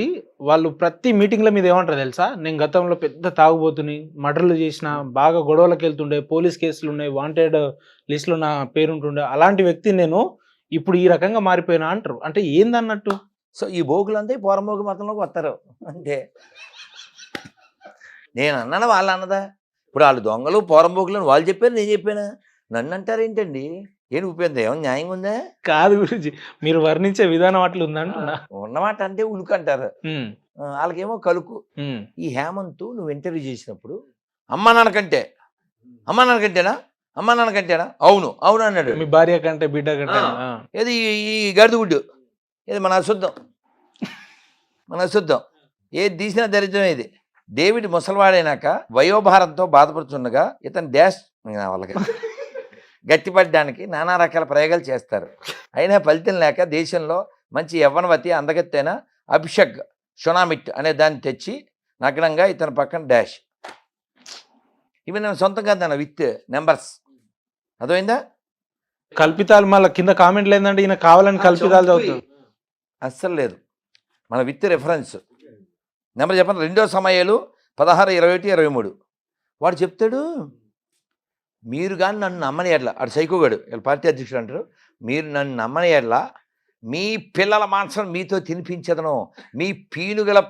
వాళ్ళు ప్రతి మీటింగ్ల మీద ఏమంటారు తెలుసా? నేను గతంలో పెద్ద తాగుబోతుని, మర్డర్లు చేసిన, బాగా గొడవలకు వెళ్తుండే, పోలీస్ కేసులు ఉన్నాయి, వాంటెడ్ లిస్టులో నా పేరుంటుండే, అలాంటి వ్యక్తి నేను ఇప్పుడు ఈ రకంగా మారిపోయినా అంటారు. అంటే ఏందన్నట్టు? సో ఈ బోకులంతా ఈ పోరంబోకు మతంలోకి వస్తారు అంటే నేను అన్నాను వాళ్ళు అన్నదా? ఇప్పుడు వాళ్ళు దొంగలు పోరంబోకులు వాళ్ళు చెప్పారు, నేను చెప్పానా? నన్ను అంటారు ఏంటండి? ఏంటి ఉపయోగం? ఏమన్నా న్యాయంగా ఉందా? కాదు గురూజీ, మీరు వర్ణించే విధానం అట్లా ఉందంటున్నా. ఉన్నమాట అంటే ఉలుకు అంటారు, వాళ్ళకేమో కలుకు. ఈ హేమంత్ నువ్వు ఇంటర్వ్యూ చేసినప్పుడు అమ్మ నాన్నకంటేనా అవును అన్నాడు. మీ భార్య కంటే బిడ్డ కంటే ఏది ఈ గడిదిగుడ్డు ఏది మన అశుద్ధం ఏది తీసినా దరిద్రం. ఇది డేవిడ్ ముసలివాడైనాక వయోభారంతో బాధపడుతుండగా ఇతను డాష్ వాళ్ళకి గట్టిపడడానికి నానా రకాల ప్రయోగాలు చేస్తారు. అయినా ఫలితం లేక దేశంలో మంచి యవ్వనవతి అందగత్తైన అభిషేక్ షొనామిట్ అనే దాన్ని తెచ్చి నగ్నంగా ఇతని పక్కన డాష్. ఇవి నేను సొంతంగా దాన్ని విత్ నెంబర్స్. అర్థమైందా? కల్పితాలు మళ్ళీ కింద కామెంట్లు ఏంటంటే ఈయన కావాలని కల్పితాలు చదువుతాడు. అస్సలు లేదు, మన విత్ రెఫరెన్స్ నెంబర్ చెప్పండి. 2 సమయాలు 16, 21, 23. వాడు చెప్తాడు మీరు కానీ నన్ను నమ్మని ఎడ్ల, అటు సైకోగాడు వీళ్ళ పార్టీ అధ్యక్షుడు అంటారు, మీరు నన్ను నమ్మని ఎడ్ల మీ పిల్లల మాంసం మీతో తినిపించదను, మీ పీనుగల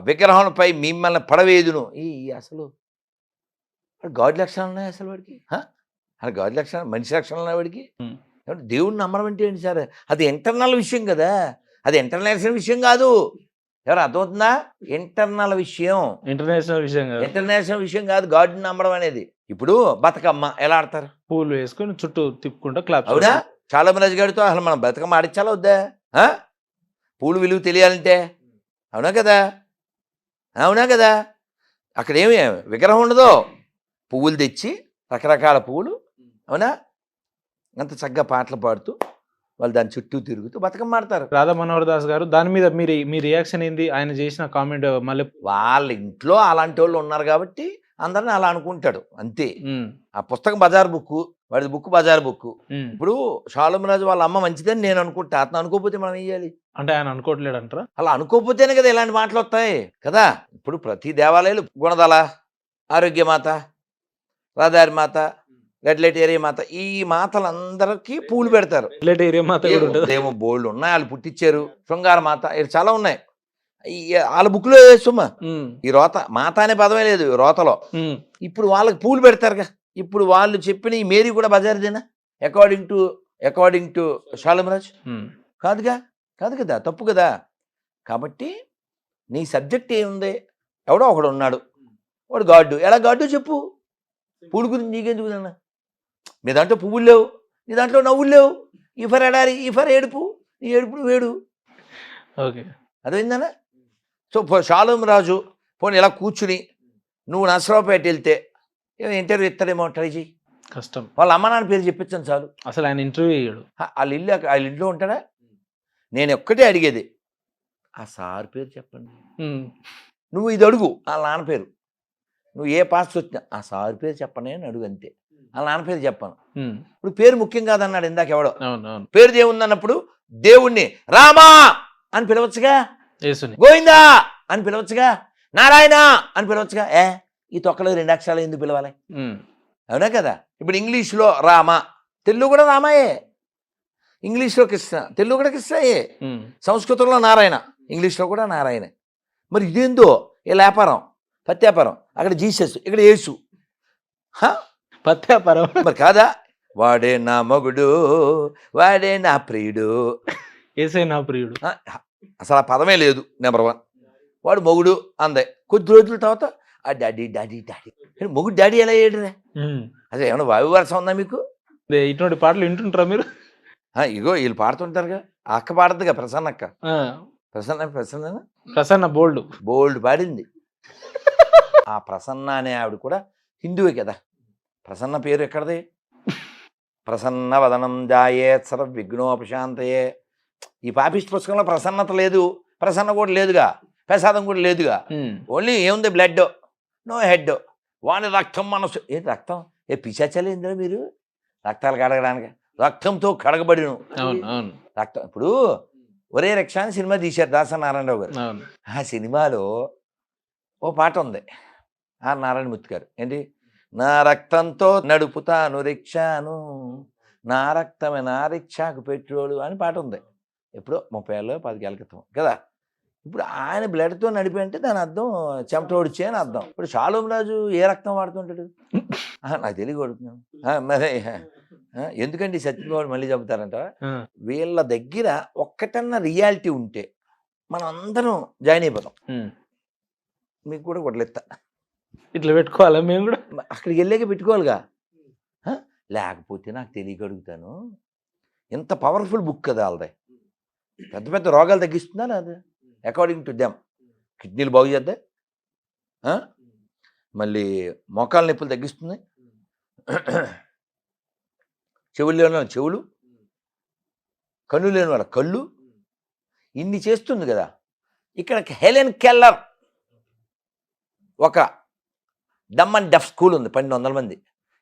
విగ్రహంపై మిమ్మల్ని పడవేదును. ఈ అసలు గాడి లక్షణాలు ఉన్నాయి అసలు వాడికి? అది గాడి లక్షణాలు, మనిషి లక్షణాలు ఉన్నాయి వాడికి? దేవుడిని నమ్మడం అంటే ఏంటి సార్? అది ఇంటర్నల్ విషయం కదా, అది ఇంటర్నేషనల్ విషయం కాదు. ఎవరు అర్థమవుతుందా? ఇంటర్నల్ విషయం, ఇంటర్నేషనల్ విషయం కాదు గాడిని నమ్మడం అనేది. ఇప్పుడు బతుకమ్మ ఎలా ఆడతారు? పూలు వేసుకొని చుట్టూ తిప్పుకుంటా క్లాప్. అవునా? చాలా మంది గారితో అసలు మనం బతుకమ్మ ఆడించాలా వద్దా? పూలు విలువ తెలియాలంటే అవునా కదా. అక్కడ ఏమి విగ్రహం ఉండదో, పువ్వులు తెచ్చి రకరకాల పువ్వులు, అవునా, అంత చక్కగా పాటలు పాడుతూ వాళ్ళు దాని చుట్టూ తిరుగుతూ బతుకమ్మ ఆడతారు. రాధా మనోహర్ దాస్ గారు దాని మీద మీ రియాక్షన్ ఏంది? ఆయన చేసిన కామెంట్ మళ్ళీ వాళ్ళ ఇంట్లో అలాంటి వాళ్ళు ఉన్నారు కాబట్టి అందరిని అలా అనుకుంటాడు అంతే. ఆ పుస్తకం బజార్ బుక్, వాడి బుక్ బజార్ బుక్. ఇప్పుడు షాలోమ్ రాజు వాళ్ళ అమ్మ మంచిదని నేను అనుకుంటా, అతను అనుకోకపోతే మనం ఏం చేయాలి? అంటే ఆయన అనుకోవట్లేడు అంటారా? అలా అనుకోకపోతేనే కదా ఇలాంటి మాటలు వస్తాయి కదా. ఇప్పుడు ప్రతి దేవాలయాలు గుణదల, ఆరోగ్యమాత, రహదారి మాత, రెడ్ లైట్ ఏరియా మాత, ఈ మాతలందరికీ పూలు పెడతారు. ఏమో బోల్డ్ ఉన్నాయి, వాళ్ళు పుట్టించారు. శృంగార మాత, ఇవి చాలా ఉన్నాయి. వాళ్ళ బుక్లో వేస్తుమ్మా ఈ రోత మాత అనే పదమే లేదు రోతలో. ఇప్పుడు వాళ్ళకి పూలు పెడతారుగా. ఇప్పుడు వాళ్ళు చెప్పిన ఈ మేరీ కూడా బజార్దేనా అకార్డింగ్ టు షాలోమ్ రాజ్? కాదు కదా, తప్పు కదా. కాబట్టి నీ సబ్జెక్ట్ ఏముంది? ఎవడో ఒకడు ఉన్నాడు, వాడు గాడ్డు. ఎలా గాడ్డు చెప్పు? పూలు గురించి నీకెందుకు అన్న? మీ దాంట్లో పువ్వులు లేవు, నీ దాంట్లో నవ్వులు లేవు. ఈ ఫర్ ఎడారి, ఈ ఫర్ ఏడుపు, నీ ఏడుపు వేడు. ఓకే, అదేందన్నా? సో షాలోమ్ రాజు పోనీ ఇలా కూర్చుని నువ్వు నసరావుపేట వెళ్తే ఇంటర్వ్యూ ఇస్తాడేమో, ట్రై చేయి. కష్టం. వాళ్ళ అమ్మ నాన్న పేరు చెప్పించండి చాలు. అసలు ఆయన ఇంటర్వ్యూ ఇయ్యడు. వాళ్ళ ఇంట్లో ఉంటాడా? నేను ఒక్కటే అడిగేది, ఆ సార్ పేరు చెప్పండి. నువ్వు ఇది అడుగు వాళ్ళ నాన్న పేరు. నువ్వు ఏ పాస్ వచ్చినా ఆ సార్ పేరు చెప్పనే అని అడుగు అంతే. వాళ్ళ నాన్న పేరు చెప్పాను. ఇప్పుడు పేరు ముఖ్యం కాదన్నాడు ఇందాక ఎవడో. పేరు దేవుంది అన్నప్పుడు దేవుణ్ణి రామా అని పిలవచ్చుగా, గోవిందా అని పిలవచ్చుగా, నారాయణ అని పిలవచ్చుగా. ఈ తొక్కలో 2 అక్షరాలు ఎందుకు పిలవాలి? అవునా కదా? ఇప్పుడు ఇంగ్లీష్లో రామ, తెలుగు కూడా రామాయే. ఇంగ్లీష్లో కృష్ణ, తెలుగు కూడా కృష్ణయే. సంస్కృతంలో నారాయణ, ఇంగ్లీష్లో కూడా నారాయణ. మరి ఇదేందో ఏ వ్యాపారం, పత్యాపారం. అక్కడ జీసస్, ఇక్కడ యేసు. పత్యాపారం మరి కాదా? వాడే నా మగుడు, వాడే నా ప్రియుడు. ఏసే నా ప్రియుడు. అసలు ఆ పదమే లేదు. నెంబర్ 1 వాడు మొగుడు అందే. కొద్ది రోజుల తర్వాత ఆ డాడీ డాడీ డాడీ. మొగుడు డాడీ ఎలా అయ్యాడురా? అదే ఏమన్నా వాయు వరస ఉందా మీకు? ఇటువంటి పాటలు వింటుంటారా మీరు? ఇగో వీళ్ళు పాడుతుంటారుగా. ఆ అక్క పాడద్దుగా, ప్రసన్న అక్క. ప్రసన్న బోల్డ్ పాడింది. ఆ ప్రసన్న అనే ఆవిడ కూడా హిందువే కదా. ప్రసన్న పేరు ఎక్కడది? ప్రసన్న వదనం జాయే సర్వ విఘ్నోపశాంతయే. ఈ పాపిస్ట్ పుస్తకంలో ప్రసన్నత లేదు, ప్రసన్న కూడా లేదుగా, ప్రసాదం కూడా లేదుగా. ఓన్లీ ఏముంది? Blood, no head. వాని రక్తం మనసు. ఏంటి రక్తం? పిశాచాలు ఏందిరా మీరు? రక్తాలు కడగడానికి రక్తంతో కడగబడిను రక్తం. ఇప్పుడు ఒరే రక్ష అని సినిమా తీశారు దాసరి నారాయణరావు గారు. ఆ సినిమాలో ఓ పాట ఉంది, ఆర్ నారాయణమూర్తి గారు. ఏంటి? నా రక్తంతో నడుపుతాను రిక్షాను, నా రక్తమే నా రిక్షాకు పెట్రోలు అని పాట ఉంది. ఎప్పుడో 30 ఏళ్ళ 10 ఏళ్ళ క్రితం కదా. ఇప్పుడు ఆయన బ్లడ్తో నడిపి అంటే దాని అర్థం చెమట ఓడిచే అని అర్థం. ఇప్పుడు షాలోమ్ రాజు ఏ రక్తం వాడుతుంటాడు? నాకు తెలియ కొడుతున్నాను. మరి ఎందుకండి సత్యబాబు మళ్ళీ చెబుతారంట. వీళ్ళ దగ్గర ఒక్కటన్నా రియాలిటీ ఉంటే మనం అందరం జాయిన్ అయిపోతాం. మీకు కూడా కొట్లెత్తా ఇట్లా పెట్టుకోవాలా మేము కూడా? అక్కడికి వెళ్ళాక పెట్టుకోవాలిగా. లేకపోతే నాకు తెలియగలుగుతాను. ఎంత పవర్ఫుల్ బుక్ కదా వాళ్ళది. పెద్ద పెద్ద రోగాలు తగ్గిస్తుందా అది అకార్డింగ్ టు దెమ్. కిడ్నీలు బాగు చేద్దా, మళ్ళీ మోకాళ్ళ నొప్పులు తగ్గిస్తుంది, చెవులు లేని వాళ్ళ చెవులు, కన్ను లేని వాళ్ళ కళ్ళు, ఇన్ని చేస్తుంది కదా. ఇక్కడ హెలెన్ కెల్లర్ ఒక డమ్ అండ్ డెఫ్ స్కూల్ ఉంది, 1200 మంది.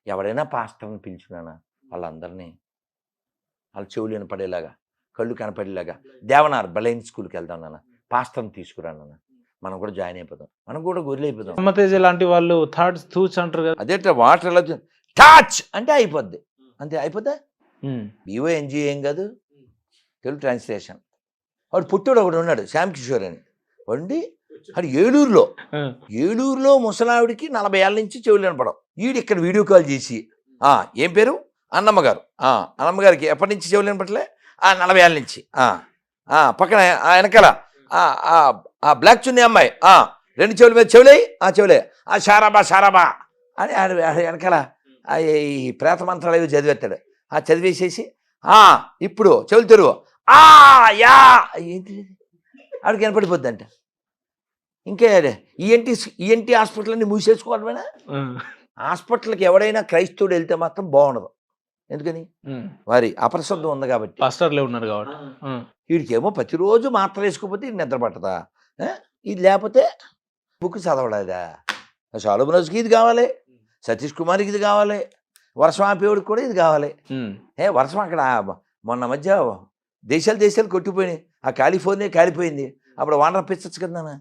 ఎవరైనా పాస్టర్ని పిలిచినానా వాళ్ళందరినీ వాళ్ళ చెవులు వినపడేలాగా, కళ్ళు కనపడేలాగా, దేవనార్ బలైన్ స్కూల్కి వెళ్దాం నాన్న, పాస్టర్ని తీసుకురానన్న, మనం కూడా జాయిన్ అయిపోతాం, మనం కూడా గొర్రెలైపోతాం. సమ్మతేజ లాంటి వాళ్ళు థాట్స్ తూచ్ అంటారు కదా. అదే వాటర్ ఎలా టాచ్ అంటే అయిపోద్ది అంతే. అయిపోతే BONG ఏం కాదు, తెలుగు ట్రాన్స్లేషన్. వాడు పుట్టాడు ఒకడు ఉన్నాడు, శ్యామ్ కిషోర్ అని. వండి అది ఏలూరులో ముసలావిడికి 40 ఏళ్ళ నుంచి చెవులు వినపడవు. వీడు ఇక్కడ వీడియో కాల్ చేసి ఏం పేరు? అన్నమ్మ గారు. అన్నమ్మ గారికి ఎప్పటి నుంచి చెవులు వినపట్లే? 40 ఏళ్ళ నుంచి. పక్కన వెనకాల బ్లాక్ చున్నీ అమ్మాయి, 2 చెవుల మీద చెవులే షారాబా అని వెనకాల ఈ ప్రేత మంత్రాలు ఏవి చదివేస్తాడు. చదివేసేసి ఇప్పుడు చెవులు తెరువు యా ఏంటి ఆడికి వినపడిపోద్ది అంట. ఇంకే ఈఎన్టీ హాస్పిటల్ అన్ని మూసేసుకోవడమేనా? హాస్పిటల్కి ఎవడైనా క్రైస్తవుడు వెళ్తే మాత్రం బాగుండదు. ఎందుకని? వారి అపరిశుద్ధం ఉంది కాబట్టి, పాస్టర్లే ఉన్నారు కాబట్టి. వీడికేమో ప్రతిరోజు మాత్రం వేసుకోకపోతే ఇది నిద్ర పట్టదా? ఇది లేకపోతే బుక్ చదవడాదా? షాలోమ్ రాజుకి ఇది కావాలి, సతీష్ కుమార్కి ఇది కావాలి, వర్షం ఆపేవాడికి కూడా ఇది కావాలి. వర్షం అక్కడ మొన్న మధ్య దేశాలు కొట్టిపోయినాయి. కాలిఫోర్నియా కాలిపోయింది. అప్పుడు వాన రప్పించచ్చు కదా నాన్న.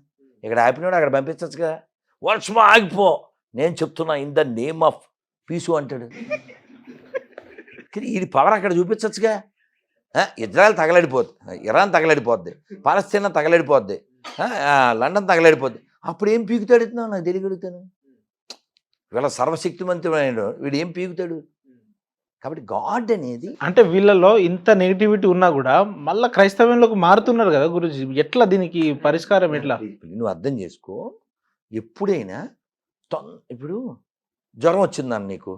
ఇక్కడ ఆపినాడు అక్కడ పంపించచ్చు కదా. వర్షం ఆగిపో, నేను చెప్తున్నా in the name of peace అంటాడు. ఈ పవర్ అక్కడ చూపించచ్చుగా. ఇజ్రాయెల్ తగలడిపోద్ది, ఇరాన్ తగలడిపోద్ది, పాలస్తీనా తగలడిపోద్ది, లండన్ తగలడిపోద్ది. అప్పుడు ఏం పీకుతాడు నాకు తెలియగలుగుతాను. వీళ్ళ సర్వశక్తిమంతుడు వీడు ఏం పీకుతాడు? కాబట్టి గాడ్ అనేది అంటే వీళ్ళలో ఇంత నెగిటివిటీ ఉన్నా కూడా మళ్ళీ క్రైస్తవంలోకి మారుతున్నారు కదా గురుజీ. ఎట్లా దీనికి పరిష్కారం ఎట్లా? నువ్వు అర్థం చేసుకో. ఎప్పుడైనా ఇప్పుడు జ్వరం వచ్చిందని నీకు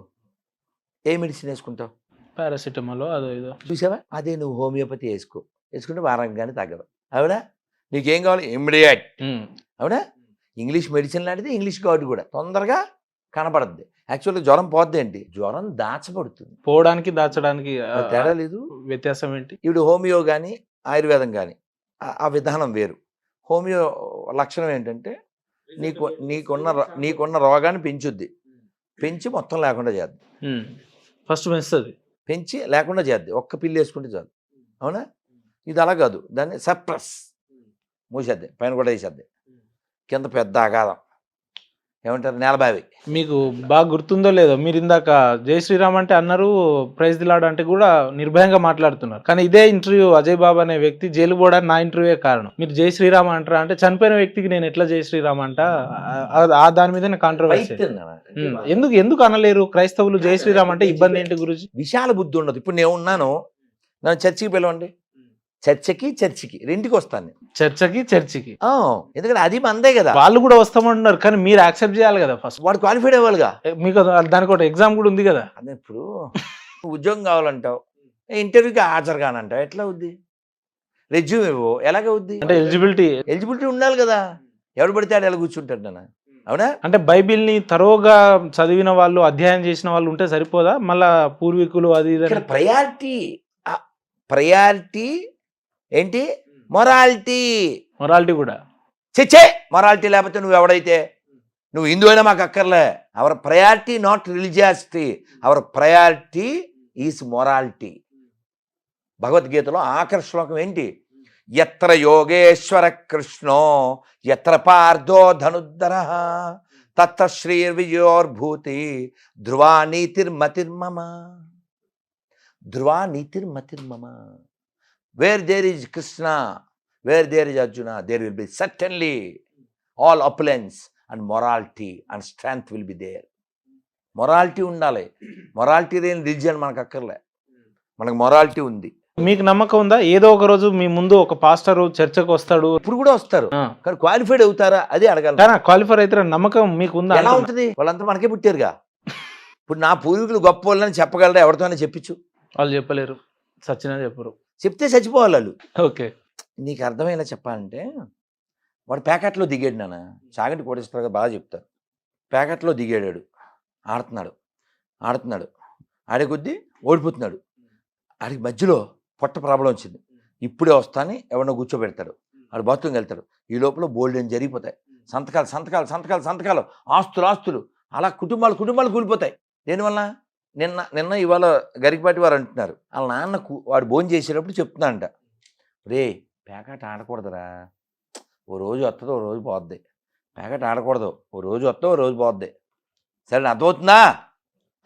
ఏ మెడిసిన్ వేసుకుంటావు? పారాసిటమాల్ అదో ఇదో చూసావా? అదే నువ్వు హోమియోపతి వేసుకుంటే వారానికి కానీ తగ్గదు. అవునా? నీకేం కావాలి? ఇమ్మీడియట్. అవునా? ఇంగ్లీష్ మెడిసిన్ లాంటిది ఇంగ్లీష్ గాడ్ కూడా తొందరగా కనబడద్ది. యాక్చువల్గా జ్వరం పోద్ది ఏంటి, జ్వరం దాచబడుతుంది. పోవడానికి దాచడానికి అది తేడా లేదు. వ్యత్యాసం ఏంటి? ఇప్పుడు హోమియో కానీ ఆయుర్వేదం కానీ ఆ విధానం వేరు. హోమియో లక్షణం ఏంటంటే నీకున్న రోగాన్ని పెంచుద్ది, పెంచి మొత్తం లేకుండా చేద్ది. ఫస్ట్ పెంచుతుంది, పెంచి లేకుండా చేద్ది. ఒక్క పిల్లి వేసుకుంటే చాలు. అవునా? ఇది అలా కాదు, దాన్ని సప్రెస్ మూసేద్ది, పైన కూడా వేసేద్ది, కింద పెద్ద అగాధం, ఏమంటారు, నేలబావి. మీకు బాగా గుర్తుందో లేదో, మీరు ఇందాక జై శ్రీరామ్ అంటే అన్నారు, ప్రైజ్ దిలాడ్ అంటే కూడా నిర్భయంగా మాట్లాడుతున్నారు. కానీ ఇదే ఇంటర్వ్యూ అజయ్ బాబు అనే వ్యక్తి జైలు పోవడానికి నా ఇంటర్వ్యూ కారణం. మీరు జై శ్రీరామ్ అంటారా అంటే చనిపోయిన వ్యక్తికి నేను ఎట్లా జై శ్రీరామ్ అంట, ఆ దాని మీద కాంట్రవర్సీ. ఎందుకు అనలేరు క్రైస్తవులు జై శ్రీరామ్ అంటే? ఇబ్బంది ఏంటి గురుజీ? విశాల బుద్ధి ఉండదు. ఇప్పుడు నేను ఉన్నాను, నన్ను చర్చికి పిలవండి, చర్చికి రెండుకి వస్తాను నేను. చర్చికి ఎందుకంటే అది మందే కదా. వాళ్ళు కూడా వస్తామంటున్నారు, కానీ మీరు యాక్సెప్ట్ చేయాలి కదా ఫస్ట్. వాడు క్వాలిఫైడ్ అవ్వాలిగా. మీకు దానికి ఒక ఎగ్జామ్ కూడా ఉంది కదా. అదే ఇప్పుడు ఉద్యోగం కావాలంటావు, ఇంటర్వ్యూకి హాజరు కానంటావు, ఎట్లా అవుద్ది? రెజ్యూమ్ ఇవ్వు, ఎలాగ అవుద్ది? అంటే ఎలిజిబిలిటీ ఉండాలి కదా. ఎవడు పడితే ఆడు ఎలా కూర్చుంటాడు నాన్న? అవునా? అంటే బైబిల్ని తరోగా చదివిన వాళ్ళు, అధ్యయనం చేసిన వాళ్ళు ఉంటే సరిపోదా? మళ్ళా పూర్వీకులు అది ప్రయారిటీ ఏంటి? మొరాలిటీ కూడా చచ్చే. మొరాలిటీ లేకపోతే నువ్వు ఎవడైతే, నువ్వు హిందూ అయినా మాకు అక్కర్లే. Our priority not religiosity, our priority is morality. భగవద్గీతలో ఆఖరి శ్లోకం ఏంటి? ఎత్ర యోగేశ్వర కృష్ణో ఎత్ర పార్థో ధనుద్ధర తత్ర శ్రీర్విజయోర్భూతి ధ్రువా నీతిర్మతిర్మమ. Where there is Krishna, where there is Arjuna, there will be certainly all opulence and morality and strength will be there. Morality ఉండాలి. మొరాలిటీ లేని religion మనకు అక్కర్లే, మనకు మొరాలిటీ ఉంది. మీకు నమ్మకం ఉందా ఏదో ఒక రోజు మీ ముందు ఒక పాస్టర్ చర్చకు వస్తాడు? ఇప్పుడు కూడా వస్తారు, కానీ క్వాలిఫైడ్ అవుతారా అది అడగాలి. క్వాలిఫై అయితే నమ్మకం మీకు ఉందా? ఎలా ఉంటుంది? వాళ్ళంతా మనకే పుట్టారుగా. ఇప్పుడు నా పూర్వీకులు గొప్ప వాళ్ళని చెప్పగలరా? ఎవరితోనే చెప్పించు. వాళ్ళు చెప్పలేరు, సచ్చినా చెప్పరు. చెప్తే చచ్చిపోవాలి వాళ్ళు. ఓకే, నీకు అర్థమయ్యేలా చెప్పాలంటే, వాడు ప్యాకెట్లో దిగాడు నాన్న. చాగంటి కోటేశ్వరరావు బాగా చెప్తారు. ప్యాకెట్లో దిగాడు, ఆడుతున్నాడు, ఆడే కొద్దీ ఓడిపోతున్నాడు. ఆడికి మధ్యలో పొట్ట ప్రాబ్లం వచ్చింది. ఇప్పుడే వస్తాని ఎవరినో కూర్చోబెడతాడు, ఆడు బాత్రూమ్కి వెళ్తాడు. ఈ లోపల బోల్డ్ అని జరిగిపోతాయి. సంతకాలు, ఆస్తులు, అలా కుటుంబాలు కూలిపోతాయి. దేనివల్ల? నిన్న ఇవాళ గరికపాటి వారు అంటున్నారు, వాళ్ళ నాన్న వాడు భోజనం చేసేటప్పుడు చెప్తున్నా అంట, రే ప్యాకెట్ ఆడకూడదురా, ఓ రోజు వస్తుంది ఓ రోజు పోద్ది. ప్యాకెట్ ఆడకూడదు, ఓ రోజు వస్తుంది ఓ రోజు పోద్ది. సరే అర్థమవుతుందా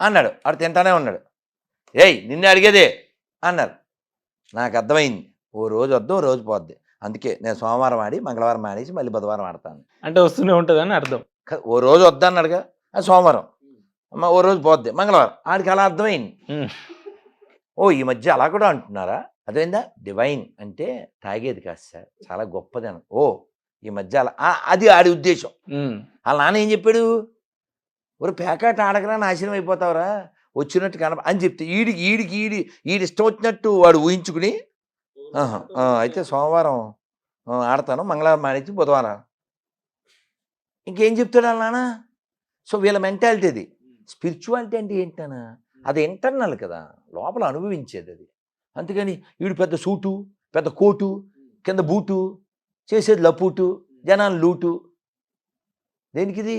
అన్నాడు. ఆడు తింటానే ఉన్నాడు. ఏయ్ నిన్నే అడిగేదే అన్నారు. నాకు అర్థమైంది, ఓ రోజు వద్దు ఓ రోజు పోద్ది. అందుకే నేను సోమవారం ఆడి మంగళవారం ఆడేసి మళ్ళీ బుధవారం ఆడతాను. అంటే వస్తూనే ఉంటుందని అర్థం. ఓ రోజు వద్దన్నాడుగా, అది సోమవారం, ఓ రోజు పోద్ది మంగళవారం. ఆడికి అలా అర్థమైంది. ఓ ఈ మధ్య అలా కూడా అంటున్నారా? అదేందా? డివైన్ అంటే తాగేది కాదు సార్, చాలా గొప్పది అని. ఓ ఈ మధ్య అలా, అది ఆడి ఉద్దేశం. వాళ్ళ నాన్న ఏం చెప్పాడు? ఒక ప్యాకెట్ ఆడకరా నాశనం అయిపోతావురా, వచ్చినట్టు అని చెప్తే ఈడి ఇష్టం వచ్చినట్టు వాడు ఊహించుకుని, అయితే సోమవారం ఆడతాను, మంగళవారం ఆడించి బుధవారం. ఇంకేం చెప్తాడు వాళ్ళ నాన్న? సో వీళ్ళ మెంటాలిటీ అది. స్పిరిచువాలిటీ అంటే ఏంటనా? అది ఇంటర్నల్ కదా, లోపల అనుభవించేది అది. అందుకని వీడు పెద్ద సూటు, పెద్ద కోటు, కింద బూటు, చేసేది లపూటు, జనాలు లూటు. దేనికిది?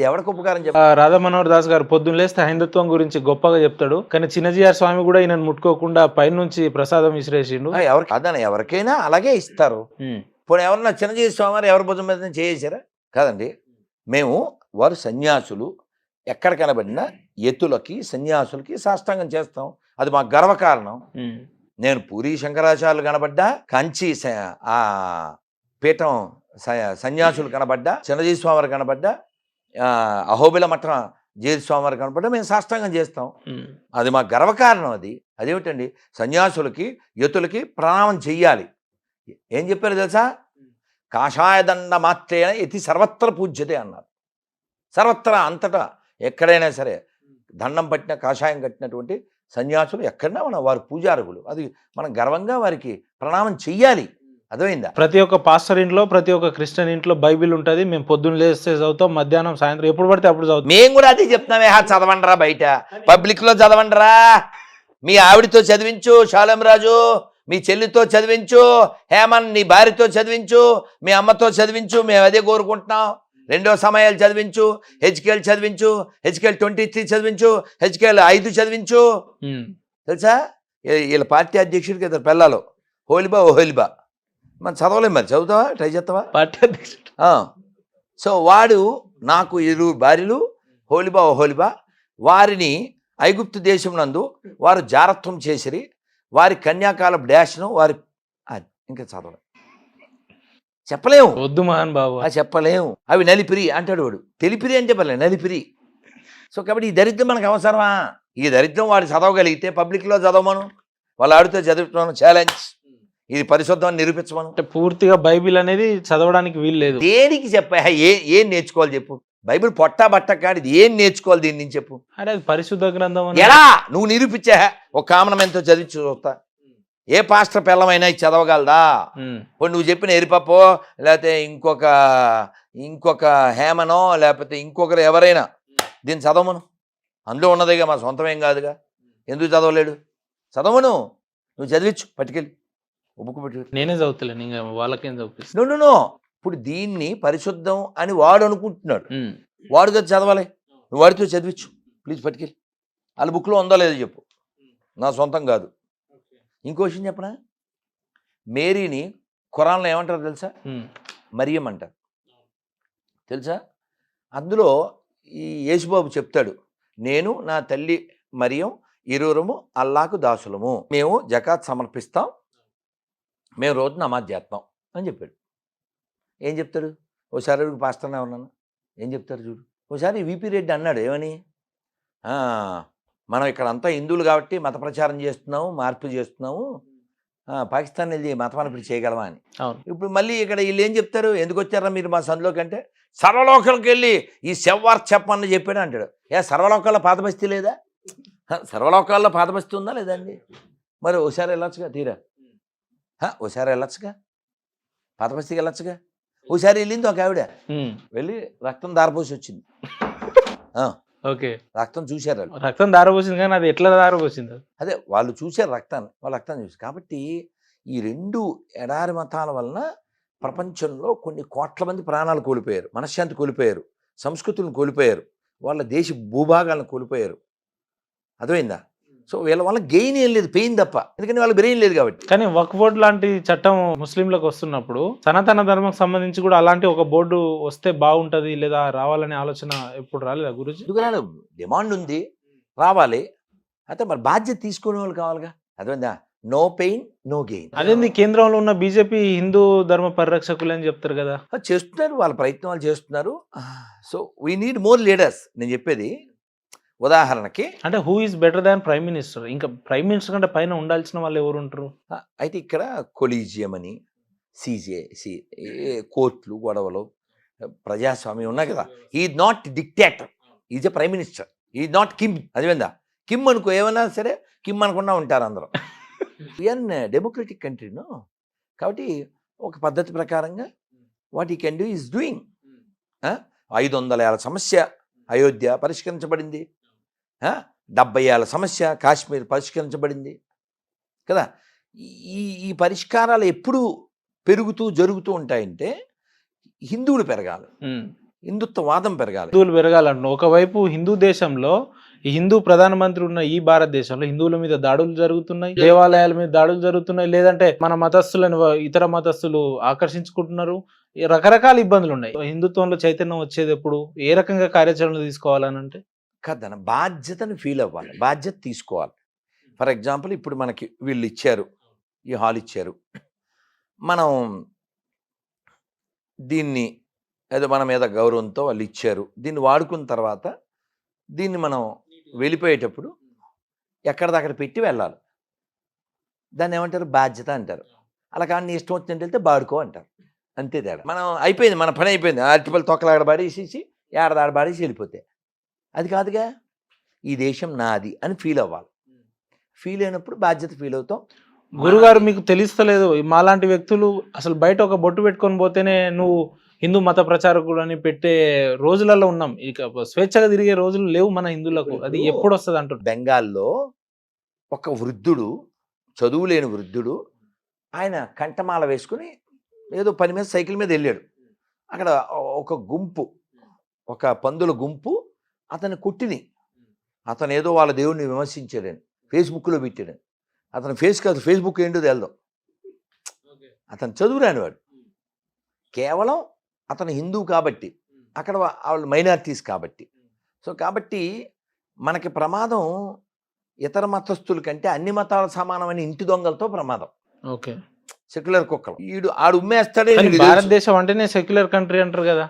ఎవరికి ఉపకారం చెప్ప? రాధా మనోహర్ దాస్ గారు పొద్దున్న లేస్తే హైందత్వం గురించి గొప్పగా చెప్తాడు, కానీ చిన్నజీఆర్ స్వామి కూడా ఈయన ముట్టుకోకుండా పైనుంచి ప్రసాదం విసిరేసిండు. ఎవరికైనా అలాగే ఇస్తారు. ఇప్పుడు ఎవరన్నా చిన్నజీఆర్ స్వామి వారు ఎవరి భుజం మీద చేసారా? కాదండి. మేము వారు సన్యాసులు, ఎక్కడ కనబడినా ఎత్తులకి సన్యాసులకి సాష్టాంగం చేస్తాం. అది మాకు గర్వకారణం. నేను పూరి శంకరాచార్యులు కనబడ్డా, కంచి ఆ పీఠం సన్యాసులు కనబడ్డా, చిన్నజీ స్వామివారు కనబడ్డా, అహోబిల మఠం జేరి స్వామివారు కనబడ్డా మేము సాష్టాంగం చేస్తాం. అది మాకు గర్వకారణం. అదేమిటండి? సన్యాసులకి యతులకి ప్రణామం చెయ్యాలి. ఏం చెప్పారు తెలుసా? కాషాయదండ మాత్రేన యతి సర్వత్ర పూజ్యతే అన్నారు. సర్వత్రా, అంతటా, ఎక్కడైనా సరే దండం పట్టిన కాషాయం కట్టినటువంటి సన్యాసులు ఎక్కడైనా వారి పూజారకులు. అది మనం గర్వంగా వారికి ప్రణామం చెయ్యాలి. అర్థమైందా? ప్రతి ఒక్క పాస్టర్ ఇంట్లో, ప్రతి ఒక్క క్రిస్టియన్ ఇంట్లో బైబిల్ ఉంటది. మేము పొద్దున్న లేస్తే చదువుతాం, మధ్యాహ్నం, సాయంత్రం ఎప్పుడు పడితే అప్పుడు చదువుతాం. మేము కూడా అదే చెప్తున్నామే, చదవండిరా బయట పబ్లిక్లో చదవండిరా, మీ ఆవిడతో చదివించు షాలం రాజు, మీ చెల్లితో చదివించు హేమన్, నీ భార్యతో చదివించు, మీ అమ్మతో చదివించు, మేము అదే కోరుకుంటున్నాం. రెండో సమయాలు చదివించు, హెచ్కేఎల్ చదివించు, హెచ్కేఎల్ 23 చదివించు, హెచ్కేఎల్ 5 చదివించు. తెలుసా వీళ్ళ పార్టీ అధ్యక్షుడికి ఇద్దరు పిల్లలు, హోలిబా ఓహోలిబా. మనం చదవలేం, మరి చదువుతావా, ట్రై చేస్తావా? పార్టీ అధ్యక్షుడు. సో వాడు నాకు 2 భార్యలు, హోలిబా ఓహోలిబా. వారిని ఐగుప్తు దేశం నందు వారు జారత్వం చేసిరి, వారి కన్యాకాలపు డాష్ను వారి ఇంకా చదవలేం, చెప్పలేము, వద్దు మహాన్ బాబు, చెప్పలేము. అవి నలిపిరి అంటాడు వాడు, తెలిపిరి అంటే పర్లేదు, నలిపిరి. సో కాబట్టి ఈ దరిద్రం మనకు అవసరమా? ఈ దరిద్రం వాడు చదవగలిగితే పబ్లిక్లో చదవమను, వాళ్ళు ఆడితే చదువుతున్నాను ఛాలెంజ్, ఇది పరిశుద్ధం నిరూపించమను. అంటే పూర్తిగా బైబిల్ అనేది చదవడానికి వీలు లేదు. దేనికి ఏం నేర్చుకోవాలి చెప్పు? బైబిల్ పొట్టా బట్ట కాదు, ఏం నేర్చుకోవాలి దీని నుంచి చెప్పు? అంటే అది పరిశుద్ధ గ్రంథం. ఎలా నువ్వు నిరూపించా? ఒక కామనం ఎంతో చదివి చూస్తా, ఏ పాస్టర్ పిల్లమైనా ఇది చదవగలదా? ఇప్పుడు నువ్వు చెప్పిన ఎరిపప్పో, లేకపోతే ఇంకొక హేమనో, లేకపోతే ఇంకొకరు ఎవరైనా దీన్ని చదవమను, అందులో ఉన్నదిగా, మా సొంతమేం కాదుగా, ఎందుకు చదవలేడు? చదవను, నువ్వు చదివించు, పట్టుకెళ్ళి ఉబ్బుకు పెట్టుకెళ్ళి. నేనే చదువుతలేను, ఇంకా వాళ్ళకేం చదువుతాను. నో ఇప్పుడు దీన్ని పరిశుద్ధం అని వాడు అనుకుంటున్నాడు, వాడు కదా చదవాలి, నువ్వు వాడితో చదివించు ప్లీజ్, పట్టుకెళ్ళి. వాళ్ళ బుక్లో ఉందో లేదో చెప్పు, నా సొంతం కాదు. ఇంకో విషయం చెప్పనా, మేరీని ఖురాన్లో ఏమంటారు తెలుసా? మరియం అంటారు, తెలుసా? అందులో ఈ యేసుబాబు చెప్తాడు, నేను నా తల్లి మరియం ఇరువురము అల్లాకు దాసులము, మేము జకాత్ సమర్పిస్తాం, మేము రోజు నమాజ్ చేస్తాం అని చెప్పాడు. ఏం చెప్తాడు? ఓసారి పాస్టర్నే ఉన్నాను, ఏం చెప్తారు చూడు. ఓసారి విపి రెడ్డి అన్నాడు, ఏమని, మనం ఇక్కడ అంతా హిందువులు కాబట్టి మత ప్రచారం చేస్తున్నాము, మార్పు చేస్తున్నాము, పాకిస్తాన్ వెళ్ళి మత మార్పిడి చేయగలమా అని. ఇప్పుడు మళ్ళీ ఇక్కడ వీళ్ళు ఏం చెప్తారు, ఎందుకు వచ్చారా మీరు మా సందులోకి అంటే, సర్వలోకాలకు వెళ్ళి ఈ సెవ్వార్ చెప్పని చెప్పాడు అంటాడు. సర్వలోకాల్లో పాత బస్తీ లేదా? సర్వలోకాల్లో పాత బస్తీ ఉందా లేదండి? మరి ఓసారి వెళ్ళొచ్చుగా, తీరా ఓసారి వెళ్ళొచ్చుగా, పాత బస్తీకి వెళ్ళొచ్చుగా. ఓసారి వెళ్ళింది ఒక ఆవిడ, వెళ్ళి రక్తం దారపోసి వచ్చింది. ఓకే, రక్తం చూశారు, రక్తం దారపోసింది, కానీ అది ఎట్లా దారపోసింది? అదే వాళ్ళు చూశారు రక్తాన్ని, వాళ్ళు రక్తం చూసి. కాబట్టి ఈ 2 ఎడారి మతాల వలన ప్రపంచంలో కొన్ని కోట్ల మంది ప్రాణాలు కోల్పోయారు, మనశ్శాంతి కోల్పోయారు, సంస్కృతులను కోల్పోయారు, వాళ్ళ దేశ భూభాగాలను కోల్పోయారు. అర్థమైందా? సో వీళ్ళ వల్ల గెయిన్ ఏం లేదు, పెయిన్ తప్ప, ఎందుకంటే వాళ్ళకి బ్రెయిన్ లేదు కాబట్టి. కానీ వక్ఫ్ బోర్డు లాంటి చట్టం ముస్లింలకు వస్తున్నప్పుడు సనాతన ధర్మం సంబంధించి కూడా అలాంటి ఒక బోర్డు వస్తే బాగుంటది, లేదా రావాలనే ఆలోచన ఎప్పుడు రాలేదా గురుజీ? డిమాండ్ ఉంది, రావాలి, అయితే మరి బాధ్యత తీసుకునే వాళ్ళు కావాలిగా. అర్థమైందా? No pain no gain. అదేంది, కేంద్రంలో ఉన్న బీజేపీ హిందూ ధర్మ పరిరక్షకులు అని చెప్తారు కదా. చేస్తున్నారు, వాళ్ళ ప్రయత్నం వాళ్ళు చేస్తున్నారు. So we need more leaders. నేను చెప్పేది ఉదాహరణకి, అంటే who is better than prime minister? ఇంకా ప్రైమ్ మినిస్టర్ కంటే పైన ఉండాల్సిన వాళ్ళు ఎవరు ఉంటారు? అయితే ఇక్కడ కొలీజియం అని, కోర్టులు, గొడవలు, ప్రజాస్వామ్యం ఉన్నాయి కదా. Is not dictator, is a prime minister, is not Kim. అదివేందా? కిమ్ అనుకో, ఏమన్నా సరే కిమ్ అనకుండా ఉంటారు అందరూ. వీఆర్ డెమోక్రటిక్ కంట్రీను, కాబట్టి ఒక పద్ధతి ప్రకారంగా వాట్ ఈ కెన్ డూ ఈజ్ డూయింగ్. 500 ఏళ్ల సమస్య అయోధ్య పరిష్కరించబడింది, 70 ఏళ్ల సమస్య కాశ్మీర్ పరిష్కరించబడింది కదా. ఈ పరిష్కారాలు ఎప్పుడు జరుగుతూ ఉంటాయంటే హిందువులు పెరగాలి, హిందుత్వవాదం పెరగాలి, హిందువులు పెరగాలంట. ఒకవైపు హిందూ దేశంలో, ఈ హిందూ ప్రధానమంత్రి ఉన్న ఈ భారతదేశంలో హిందువుల మీద దాడులు జరుగుతున్నాయి, దేవాలయాల మీద దాడులు జరుగుతున్నాయి, లేదంటే మన మతస్థులను ఇతర మతస్థులు ఆకర్షించుకుంటున్నారు, రకరకాల ఇబ్బందులు ఉన్నాయి. హిందుత్వంలో చైతన్యం వచ్చేది ఎప్పుడు, ఏ రకంగా కార్యాచరణ తీసుకోవాలని అంటే కదన బాధ్యతను ఫీల్ అవ్వాలి, బాధ్యత తీసుకోవాలి. ఫర్ ఎగ్జాంపుల్, ఇప్పుడు మనకి వీళ్ళు ఇచ్చారు, ఈ హాల్ ఇచ్చారు, మనం దీన్ని ఏదో మన మీద గౌరవంతో వాళ్ళు ఇచ్చారు, దీన్ని వాడుకున్న తర్వాత దీన్ని మనం వెళ్ళిపోయేటప్పుడు ఎక్కడిదక్కడ పెట్టి వెళ్ళాలి. దాన్ని ఏమంటారు? బాధ్యత అంటారు. అలా కానీ నీ ఇష్టం వచ్చినట్టు వెళ్తే బాడుకో అంటారు, అంతే తేడా. మనం అయిపోయింది, మన పని అయిపోయింది, అరటిపల్లి తొక్కలాడ పడేసేసి ఏడాదాడ పడేసి వెళ్ళిపోతే అది కాదుగా. ఈ దేశం నాది అని ఫీల్ అవ్వాలి. ఫీల్ అయినప్పుడు బాధ్యత ఫీల్ అవుతాం, గురుగారు మీకు తెలుస్తలేదు మాలాంటి వ్యక్తులు అసలు బయట ఒక బొట్టు పెట్టుకొని పోతేనే నువ్వు హిందూ మత ప్రచారకుడు అని పెట్టే రోజులలో ఉన్నాం. ఇక స్వేచ్ఛగా తిరిగే రోజులు లేవు మన హిందువులకు. అది ఎప్పుడు వస్తుంది అంటారు? బెంగాల్లో ఒక వృద్ధుడు, చదువు లేని వృద్ధుడు, ఆయన కంఠమాల వేసుకుని ఏదో పని మీద సైకిల్ మీద వెళ్ళాడు. అక్కడ ఒక గుంపు, ఒక పందుల గుంపు అతని కొట్టిని. అతను ఏదో వాళ్ళ దేవుడిని విమర్శించాడని ఫేస్బుక్లో పెట్టాడు. అతని ఫేస్ కాదు, ఫేస్బుక్ ఏంటో తెలదు. అతను చదువురానివాడు. కేవలం అతను హిందువు కాబట్టి, అక్కడ వాళ్ళు మైనారిటీస్ కాబట్టి. సో కాబట్టి మనకి ప్రమాదం ఇతర మతస్థుల కంటే అన్ని మతాల సమానమైన ఇంటి దొంగలతో ప్రమాదం. ఓకే, సెక్యులర్ కుక్కలు. ఆడు ఉమ్మేస్తాడే. భారతదేశం అంటేనే సెక్యులర్ కంట్రీ అంటారు కదా.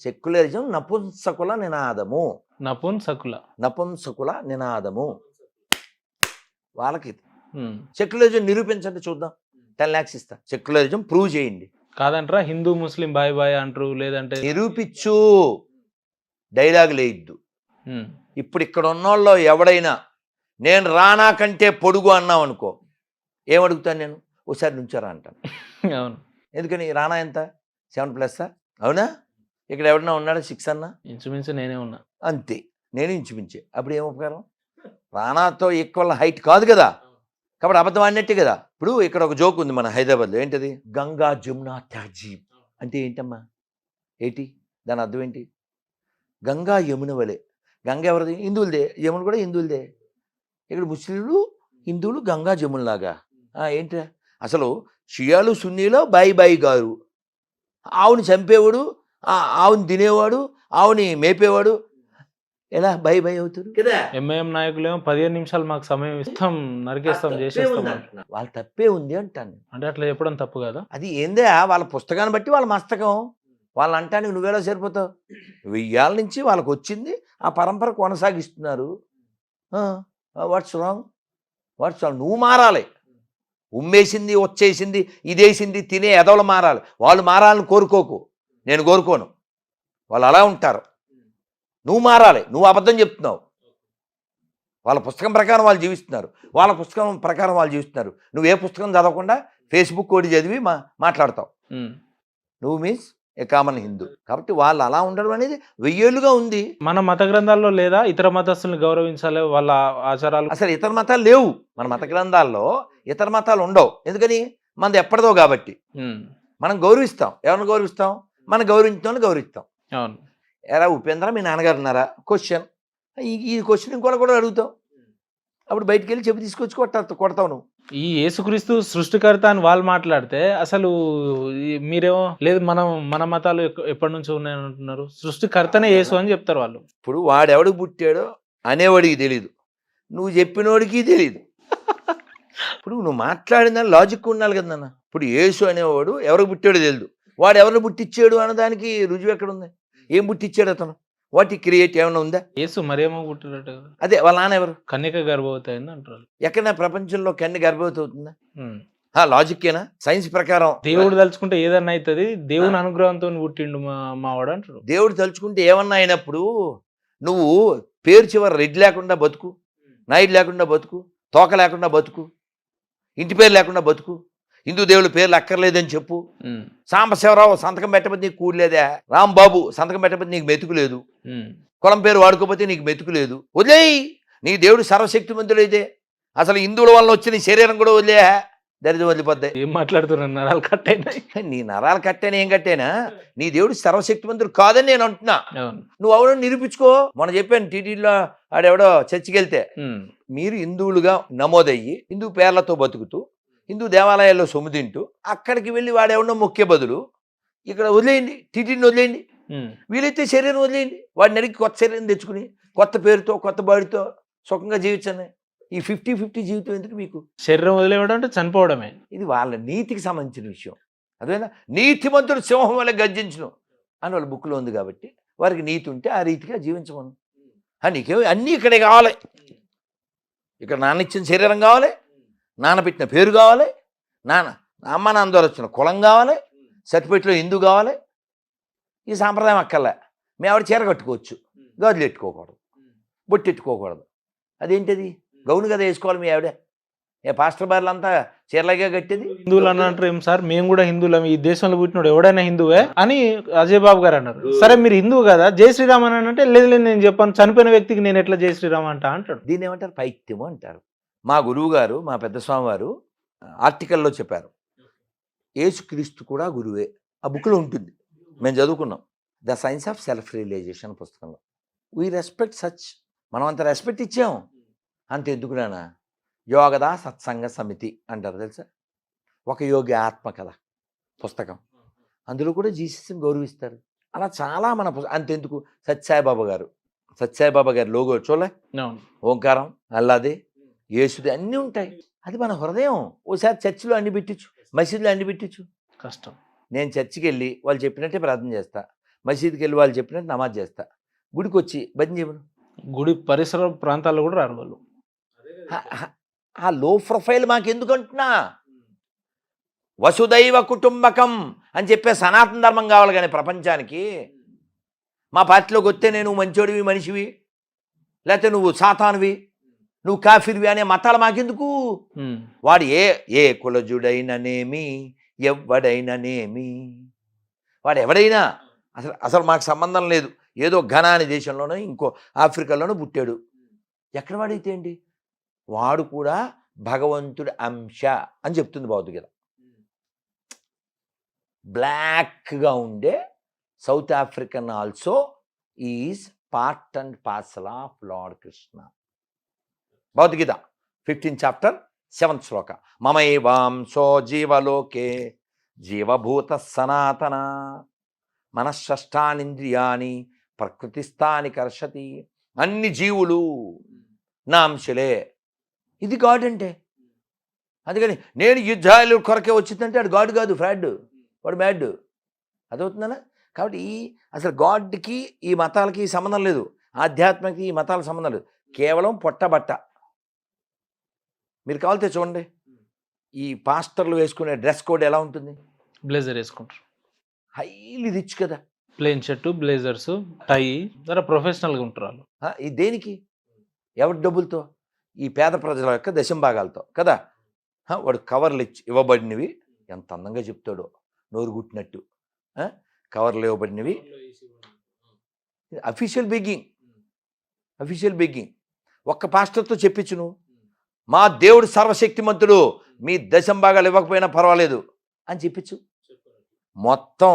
సెక్యులరిజం నపుంసకుల నినాదము. నపుంసకుల నినాదము వాళ్ళకి. సెక్యులరిజం నిరూపించండి చూద్దాం. 10 lakhs ఇస్తా. సెక్యులరిజం ప్రూవ్ చేయండి. కాదంటారా హిందూ ముస్లిం బాయ్ బాయ్ అంటారు, లేదంటే నిరూపించు. డైలాగ్ లేయిద్దు. ఇప్పుడు ఇక్కడ ఉన్నోళ్ళు ఎవడైనా నేను రానా కంటే పొడుగు అన్నావు అనుకో, ఏమడుగుతాను నేను? ఒకసారి నుంచారా అంటాను. అవును. ఎందుకని? రానా ఎంత? 7+ అవునా? ఇక్కడ ఎవడన్నా ఉన్నాడా 6 అన్నా? ఇంచుమించు నేనే ఉన్నా. అంతే, నేను ఇంచుమించే. అప్పుడు ఏం ఉపకారం? రానాతో ఈక్వల్ హైట్ కాదు కదా, కాబట్టి అబద్ధం ఆడినట్టే కదా. ఇప్పుడు ఇక్కడ ఒక జోక్ ఉంది మన హైదరాబాద్లో. ఏంటది? గంగా జమునా తహజీబ్ అంటే ఏంటమ్మా? ఏంటి దాని అర్థం? ఏంటి? గంగా యమున వలె. గంగ ఎవరిది? హిందువులదే. యమున కూడా హిందువులదే. ఇక్కడ ముస్లింలు హిందువులు గంగా జమునలాగా. ఏంటి అసలు? షియాలు సున్నీలో బాయి గారు. ఆవుని చంపేవాడు, ఆవుని తినేవాడు, ఆవుని మేపేవాడు ఎలా బాయి అవుతారు కదా? ఎంఐఎం నాయకులు ఏమో 15 నిమిషాలు మాకు సమయం ఇస్తాం, నరికేస్తాం, చేసేస్తాం. వాళ్ళ తప్పే ఉంది అంటాను. అంటే అట్లా చెప్పడం తప్పు కదా. అది ఏందే? వాళ్ళ పుస్తకాన్ని బట్టి వాళ్ళ మస్తకం. వాళ్ళు అంటానికి నువ్వేలా సరిపోతావు? 1000 ఏళ్ళ నుంచి వాళ్ళకి వచ్చింది, ఆ పరంపర కొనసాగిస్తున్నారు. What's wrong? నువ్వు మారాలి. ఉమ్మేసింది, వచ్చేసింది, ఇదేసింది తినే ఎదవలు మారాలి. వాళ్ళు మారాలని కోరుకోకు, నేను కోరుకోను. వాళ్ళు అలా ఉంటారు. నువ్వు మారాలి. నువ్వు అబద్ధం చెప్తున్నావు. వాళ్ళ పుస్తకం ప్రకారం వాళ్ళు జీవిస్తున్నారు. నువ్వు ఏ పుస్తకం చదవకుండా ఫేస్బుక్ ఒకటి చదివి మాట్లాడతావు. నువ్వు మీన్స్ ఏ కామన్ హిందూ. కాబట్టి వాళ్ళు అలా ఉండడం అనేది 1000 ఏళ్ళుగా ఉంది. మన మత గ్రంథాల్లో లేదా ఇతర మతస్థుల్ని గౌరవించాలి, వాళ్ళ ఆచారాలు? అసలు ఇతర మతాలు లేవు మన మత గ్రంథాల్లో. ఇతర మతాలు ఉండవు. ఎందుకని? మనది ఎప్పటిదో కాబట్టి మనం గౌరవిస్తాం. ఎవరిని గౌరవిస్తాం? మనం గౌరవించామని గౌరవిస్తాం. అవును. ఎరా ఉపేంద్ర మీ నాన్నగారు ఉన్నారా? క్వశ్చన్. ఈ క్వశ్చన్ కూడా అడుగుతాం. అప్పుడు బయటికి వెళ్ళి చెప్పి తీసుకొచ్చి కొడతావు నువ్వు. ఈ యేసుక్రీస్తు సృష్టికర్త అని వాళ్ళు మాట్లాడితే అసలు మీరేమో లేదు మన మతాలు ఎప్పటి నుంచో ఉన్నాయని అంటున్నారు. సృష్టికర్తనే యేసు అని చెప్తారు వాళ్ళు. ఇప్పుడు వాడెవడికి పుట్టాడో అనేవాడికి తెలీదు, నువ్వు చెప్పినోడికి తెలీదు. ఇప్పుడు నువ్వు మాట్లాడిన లాజిక్ ఉండాలి కదా నాన్న. ఇప్పుడు యేసు అనేవాడు ఎవరికి పుట్టాడో తెలియదు, వాడు ఎవరిని పుట్టించాడు అన్నదానికి రుజువు ఎక్కడుంది? ఏం పుట్టించాడు అతను? వాటి క్రియేట్ ఏమైనా ఉందా? యేసు మరేమో పుట్టినట్టు. అదే వాళ్ళ నాన్న ఎవరు? కన్యక గర్భవతి అయింది అంటారు. ఎక్కడైనా ప్రపంచంలో కన్య గర్భవతి అవుతుందా? లాజిక్కేనా? సైన్స్ ప్రకారం దేవుడు తలుచుకుంటే ఏదన్నా అవుతుంది, దేవుని అనుగ్రహంతో పుట్టిండు మావాడు అంటారు. దేవుడు తలుచుకుంటే ఏమన్నా అయినప్పుడు నువ్వు పేరు చివరి రెడ్ లేకుండా బతుకు, నాయుడు లేకుండా బతుకు, తోక లేకుండా బతుకు, ఇంటి పేరు లేకుండా బతుకు, హిందూ దేవుళ్ళ పేర్లు అక్కర్లేదని చెప్పు. సాంబశివరావు సంతకం పెట్టకపోతే నీకు కూడలేదా? రాంబాబు సంతకం పెట్టకపోతే నీకు మెతుకు లేదు. కులం పేరు వాడుకోకపోతే నీకు మెతుకు లేదు. వదిలేయి. నీ దేవుడు సర్వశక్తిమంతుడైతే అసలు హిందువుల వల్ల వచ్చిన శరీరం కూడా వదిలే, దరిద్రం వదిలిపోద్ది. ఏం మాట్లాడుతున్నారు? నరాలు కట్టైనా? నీ నరాలు కట్టైనా ఏం కట్టైనా నీ దేవుడు సర్వశక్తిమంతుడు కాదని నేను అంటున్నా. నువ్వు అవును నిరూపించుకో. మొన్న చెప్పాను టీటీలో ఆడెవడో చర్చికి వెళ్తే, మీరు హిందువులుగా నమోదయ్యి హిందూ పేర్లతో బతుకుతూ హిందూ దేవాలయాల్లో సొమ్ము తింటూ అక్కడికి వెళ్ళి వాడెవడో మొక్కే బదులు ఇక్కడ వదిలేయండి, టీటీని వదిలేయండి, వీలైతే శరీరం వదిలేయండి. వాడిని అడిగి కొత్త శరీరం తెచ్చుకుని కొత్త పేరుతో కొత్త బాడీతో సుఖంగా జీవించండి. ఈ 50-50 జీవితం ఎందుకు మీకు? శరీరం వదిలేయడం అంటే చనిపోవడమే. ఇది వాళ్ళ నీతికి సంబంధించిన విషయం. అదేనా నీతిమంతుడు సింహం వల్ల గర్జించను అని వాళ్ళ బుక్లో ఉంది. కాబట్టి వారికి నీతి ఉంటే ఆ రీతిగా జీవించమను. నీకేమో అన్నీ ఇక్కడే కావాలి. ఇక్కడ నాన్న ఇచ్చిన శరీరం కావాలి, నాన్న పెట్టిన పేరు కావాలి, అమ్మ నాన్న ద్వారా వచ్చిన కులం కావాలి, సర్టిఫికెట్లో హిందూ కావాలి. ఈ సాంప్రదాయం అక్కర్లే. మేము ఆవిడ చీర కట్టుకోవచ్చు, గాజులు ఎట్టుకోకూడదు, బొట్టు ఎట్టుకోకూడదు. అదేంటిది? గౌను కదా వేసుకోవాలి మీ ఆవిడ. పాస్టర్ బార్లంతా చీరలాగే కట్టేది. హిందువులు అని అంటారు ఏం సార్, మేము కూడా హిందువులం, ఈ దేశంలో పుట్టినోడు ఎవడైనా హిందువే అని అజయ్ బాబు గారు అన్నారు. సరే మీరు హిందువు కదా, జై శ్రీరామ్ అని అంటే లేదు లేదు నేను చెప్పాను, చనిపోయిన వ్యక్తికి నేను ఎట్లా జై శ్రీరామ్ అంటాడు. దీన్ని ఏమంటారు? పైత్యము అంటారు. మా గురువు గారు, మా పెద్ద స్వామి వారు ఆర్టికల్లో చెప్పారు, యేసుక్రీస్తు కూడా గురువే. ఆ బుక్లో ఉంటుంది, మేము చదువుకున్నాం. The science of self realisation పుస్తకంలో. We respect such. మనం అంత రెస్పెక్ట్ ఇచ్చాం. అంత ఎందుకు నాన్న? యోగదా సత్సంగ సమితి అంటారు తెలుసా? ఒక యోగి ఆత్మ కథ పుస్తకం, అందులో కూడా జీసస్ని గౌరవిస్తారు. అలా చాలా మన అంతెందుకు సత్యసాయిబాబా గారు లోగో చూడలే, ఓంకారం, అల్లాది, యేసుది అన్నీ ఉంటాయి. అది మన హృదయం. ఓసారి చర్చిలో అన్ని పెట్టించు, మసీదులో అన్ని పెట్టించు. కష్టం. నేను చర్చికి వెళ్ళి వాళ్ళు చెప్పినట్టే ప్రార్థన చేస్తా, మసీదుకి వెళ్ళి వాళ్ళు చెప్పినట్టు నమాజ్ చేస్తా, గుడికి వచ్చి భజన చేయను. గుడి పరిసర ప్రాంతాల్లో కూడా రారు వాళ్ళు. ఆ లో ప్రొఫైల్ మాకెందుకు అంటున్నా? వసుదైవ కుటుంబకం అని చెప్పే సనాతన ధర్మం కావాలి కానీ ప్రపంచానికి. మా పార్టీలోకి వస్తే నేను మంచోడివి మనిషివి, లేకపోతే నువ్వు సాతానువి, నువ్వు కాఫీర్వి అనే మతాలు మాకెందుకు? వాడు ఏ కులజుడైననేమి, ఎవడైననేమి, వాడు ఎవడైనా అసలు మాకు సంబంధం లేదు. ఏదో ఘనా అనే దేశంలోనో ఇంకో ఆఫ్రికాలోనో పుట్టాడు, ఎక్కడ వాడైతే ఏంటి, వాడు కూడా భగవంతుడి అంశ అని చెప్తుంది భగవద్గీత. బ్లాక్గా ఉండే south African also is part and parcel of lord Krishna. Bhagavad Gita 15th chapter 7th శ్లోక. మమైవాంశో జీవలోకే జీవభూత సనాతన మనఃషష్టానింద్రియాని ప్రకృతిస్థాని కర్షతి. అన్ని జీవులు నా అంశలే. ఇది గాడ్ అంటే. అందుకని నేను యుద్ధాలు కొరకే వచ్చిందంటే అది గాడ్ కాదు, ఫ్రాడ్, వాడు మ్యాడ్. అదవుతుందనా? కాబట్టి అసలు గాడ్కి ఈ మతాలకి సంబంధం లేదు, ఆధ్యాత్మికకి ఈ మతాలకు సంబంధం లేదు, కేవలం పొట్టబట్ట. మీరు కావాలితే చూడండి, ఈ పాస్టర్లు వేసుకునే డ్రెస్ కోడ్ ఎలా ఉంటుంది? బ్లేజర్ వేసుకుంటారు, హైలీ రిచ్ కదా, ప్లెయిన్ షర్టు, బ్లేజర్స్, టై, జర ప్రొఫెషనల్గా ఉంటారు వాళ్ళు. ఈ దేనికి? ఎవరి డబ్బులతో? ఈ పేద ప్రజల యొక్క దశంభాగాలతో కదా. వాడు కవర్లు ఇవ్వబడినవి, ఎంత అందంగా చెప్తాడో, నోరు గుట్టినట్టు. కవర్లు ఇవ్వబడినవి, అఫీషియల్ బెగ్గింగ్. ఒక్క పాస్టర్తో చెప్పించును, మా దేవుడు సర్వశక్తిమంతుడు, మీ దశంభాగాలు ఇవ్వకపోయినా పర్వాలేదు అని చెప్పించు. మొత్తం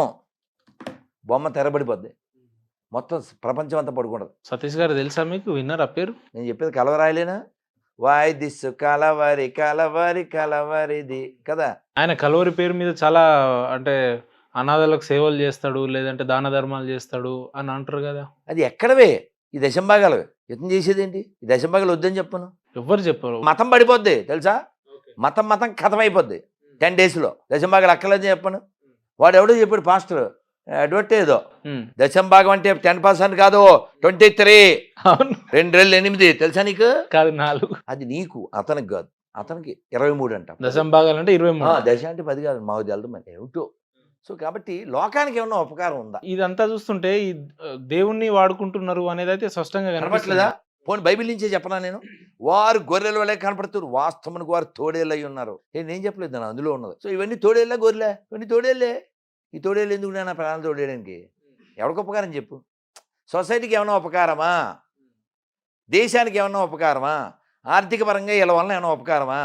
బొమ్మ తెరబడిపోద్ది, మొత్తం ప్రపంచం అంతా పడుకుంటుంది. సతీష్ గారు తెలుసా మీకు? విన్నారా పేరు? నేను చెప్పేది కలవరాయలేనా? వాయ్ దిస్ కలవరి కలవరి కలవరిది కదా. ఆయన కలవరి పేరు మీద చాలా అంటే అనాథలకు సేవలు చేస్తాడు, లేదంటే దాన ధర్మాలు చేస్తాడు అని అంటారు కదా. అది ఎక్కడవే ఈ దశంభాగాలు? యత్నం చేసేది ఏంటి? ఈ దశంభాగాలు వద్దని చెప్పను, ఎవ్వరు చెప్పరు. మతం పడిపోద్ది తెలుసా, మతం కథం అయిపోద్ది 10 daysలో. దశంభాగాలు అక్కర్లేదని చెప్పను. వాడు ఎవడో చెప్పాడు పాస్టర్, అడ్వర్టైజ్, దశంభాగం అంటే 10% కాదు, 23, 2 తెలుసా నీకు? కాదు 4. అది నీకు, అతనికి కాదు, అతనికి 23 అంట. దశంభాగాలు అంటే 23. దశ అంటే 10 కాదు, మాకు తెలుదు మరి ఏమిటో. సో కాబట్టి లోకానికి ఏమన్నా ఉపకారం ఉందా? ఇదంతా చూస్తుంటే ఈ దేవుణ్ణి వాడుకుంటున్నారు అనేది అయితే స్పష్టంగా కనపట్లేదా? పోనీ బైబిల్ నుంచే చెప్పనా నేను? వారు గొర్రెల వలె కనపడుతున్నారు, వాస్తవానికి వారు తోడేళ్ళై ఉన్నారు. నేను చెప్పలేదు దాన్ని, అందులో ఉన్నది. సో ఇవన్నీ తోడేళ్ళ గొర్రెలే, ఇవన్నీ తోడేళ్ళే. ఈ తోడేళ్ళు ఎందుకు నా ప్రాణాలు తోడేయడానికి? ఎవరికి ఉపకారం చెప్పు? సొసైటీకి ఏమైనా ఉపకారమా? దేశానికి ఏమన్నా ఉపకారమా? ఆర్థిక పరంగా వీళ్ళ వలన ఏమైనా ఉపకారమా?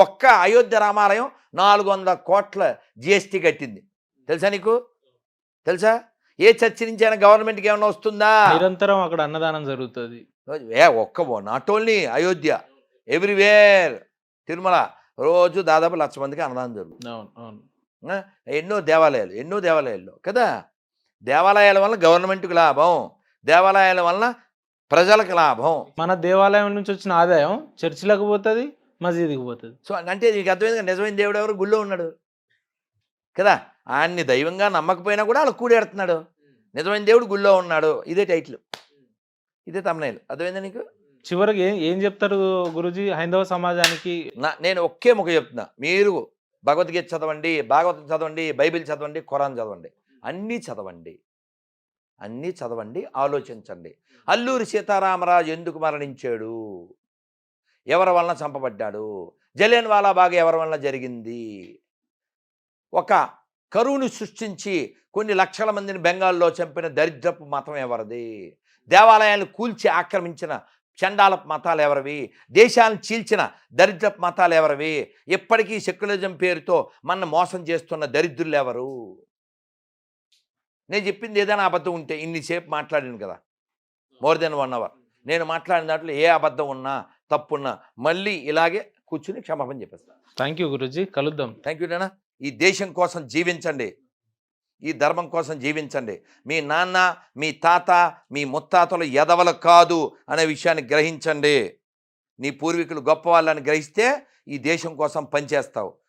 ఒక్క అయోధ్య రామాలయం 400 కోట్ల GST కట్టింది, తెలుసా నీకు? తెలుసా? ఏ చర్చి నుంచి అయినా గవర్నమెంట్కి ఏమైనా వస్తుందా? నిరంతరం అక్కడ అన్నదానం జరుగుతుంది. Not only Ayodhya, everywhere. Tirumala రోజు దాదాపు 1,00,000 మందికి అన్నదానం జరుగుతుంది. ఎన్నో దేవాలయాల్లో కదా. దేవాలయాల వల్ల గవర్నమెంట్కి లాభం, దేవాలయాల వల్ల ప్రజలకు లాభం. మన దేవాలయం నుంచి వచ్చిన ఆదాయం చర్చిలకు పోతుంది, మసీదుకి పోతుంది. సో అంటే నీకు అర్థమైంది, నిజమైన దేవుడు ఎవరు? గుళ్ళో ఉన్నాడు కదా. ఆయన్ని దైవంగా నమ్మకపోయినా కూడా అలా కూడెడుతున్నాడు. నిజమైన దేవుడు గుళ్ళో ఉన్నాడు, ఇదే టైటిల్, ఇదే తమ్నైల్. అర్థమైందా నీకు? చివరికి ఏం చెప్తారు గురూజీ హైందవ సమాజానికి? నేను ఒకే ముఖ చెప్తున్నా, మీరు భగవద్గీత చదవండి, భాగవతం చదవండి, బైబిల్ చదవండి, ఖురాన్ చదవండి, అన్నీ చదవండి, ఆలోచించండి. అల్లూరి సీతారామరాజు ఎందుకు మరణించాడు? ఎవరి వలన చంపబడ్డాడు? జలియన్ వాలాబాగ్ ఎవరి వలన జరిగింది? ఒక కరువును సృష్టించి కొన్ని లక్షల మందిని బెంగాల్లో చంపిన దరిద్రపు మతం ఎవరిది? దేవాలయాలను కూల్చి ఆక్రమించిన చండాలపు మతాలు ఎవరివి? దేశాలను చీల్చిన దరిద్రపు మతాలు ఎవరివి? ఇప్పటికీ సెక్యులరిజం పేరుతో మన మోసం చేస్తున్న దరిద్రులు ఎవరు? నేను చెప్పింది ఏదైనా అబద్ధం ఉంటే ఇన్నిసేపు మాట్లాడాను కదా, మోర్ దెన్ 1 అవర్. నేను మాట్లాడిన దాంట్లో ఏ అబద్ధం ఉన్నా తప్పున్నా మళ్ళీ ఇలాగే కూర్చుని క్షమాపణ చెప్పేస్తాను. థ్యాంక్ యూ గురూజీ, కలుద్దాం. థ్యాంక్ యూ నాన్న. ఈ దేశం కోసం జీవించండి, ఈ ధర్మం కోసం జీవించండి. మీ నాన్న, మీ తాత, మీ ముత్తాతలు ఎదవలు కాదు అనే విషయాన్ని గ్రహించండి. నీ పూర్వీకులు గొప్ప వాళ్ళని గ్రహిస్తే ఈ దేశం కోసం పనిచేస్తావు.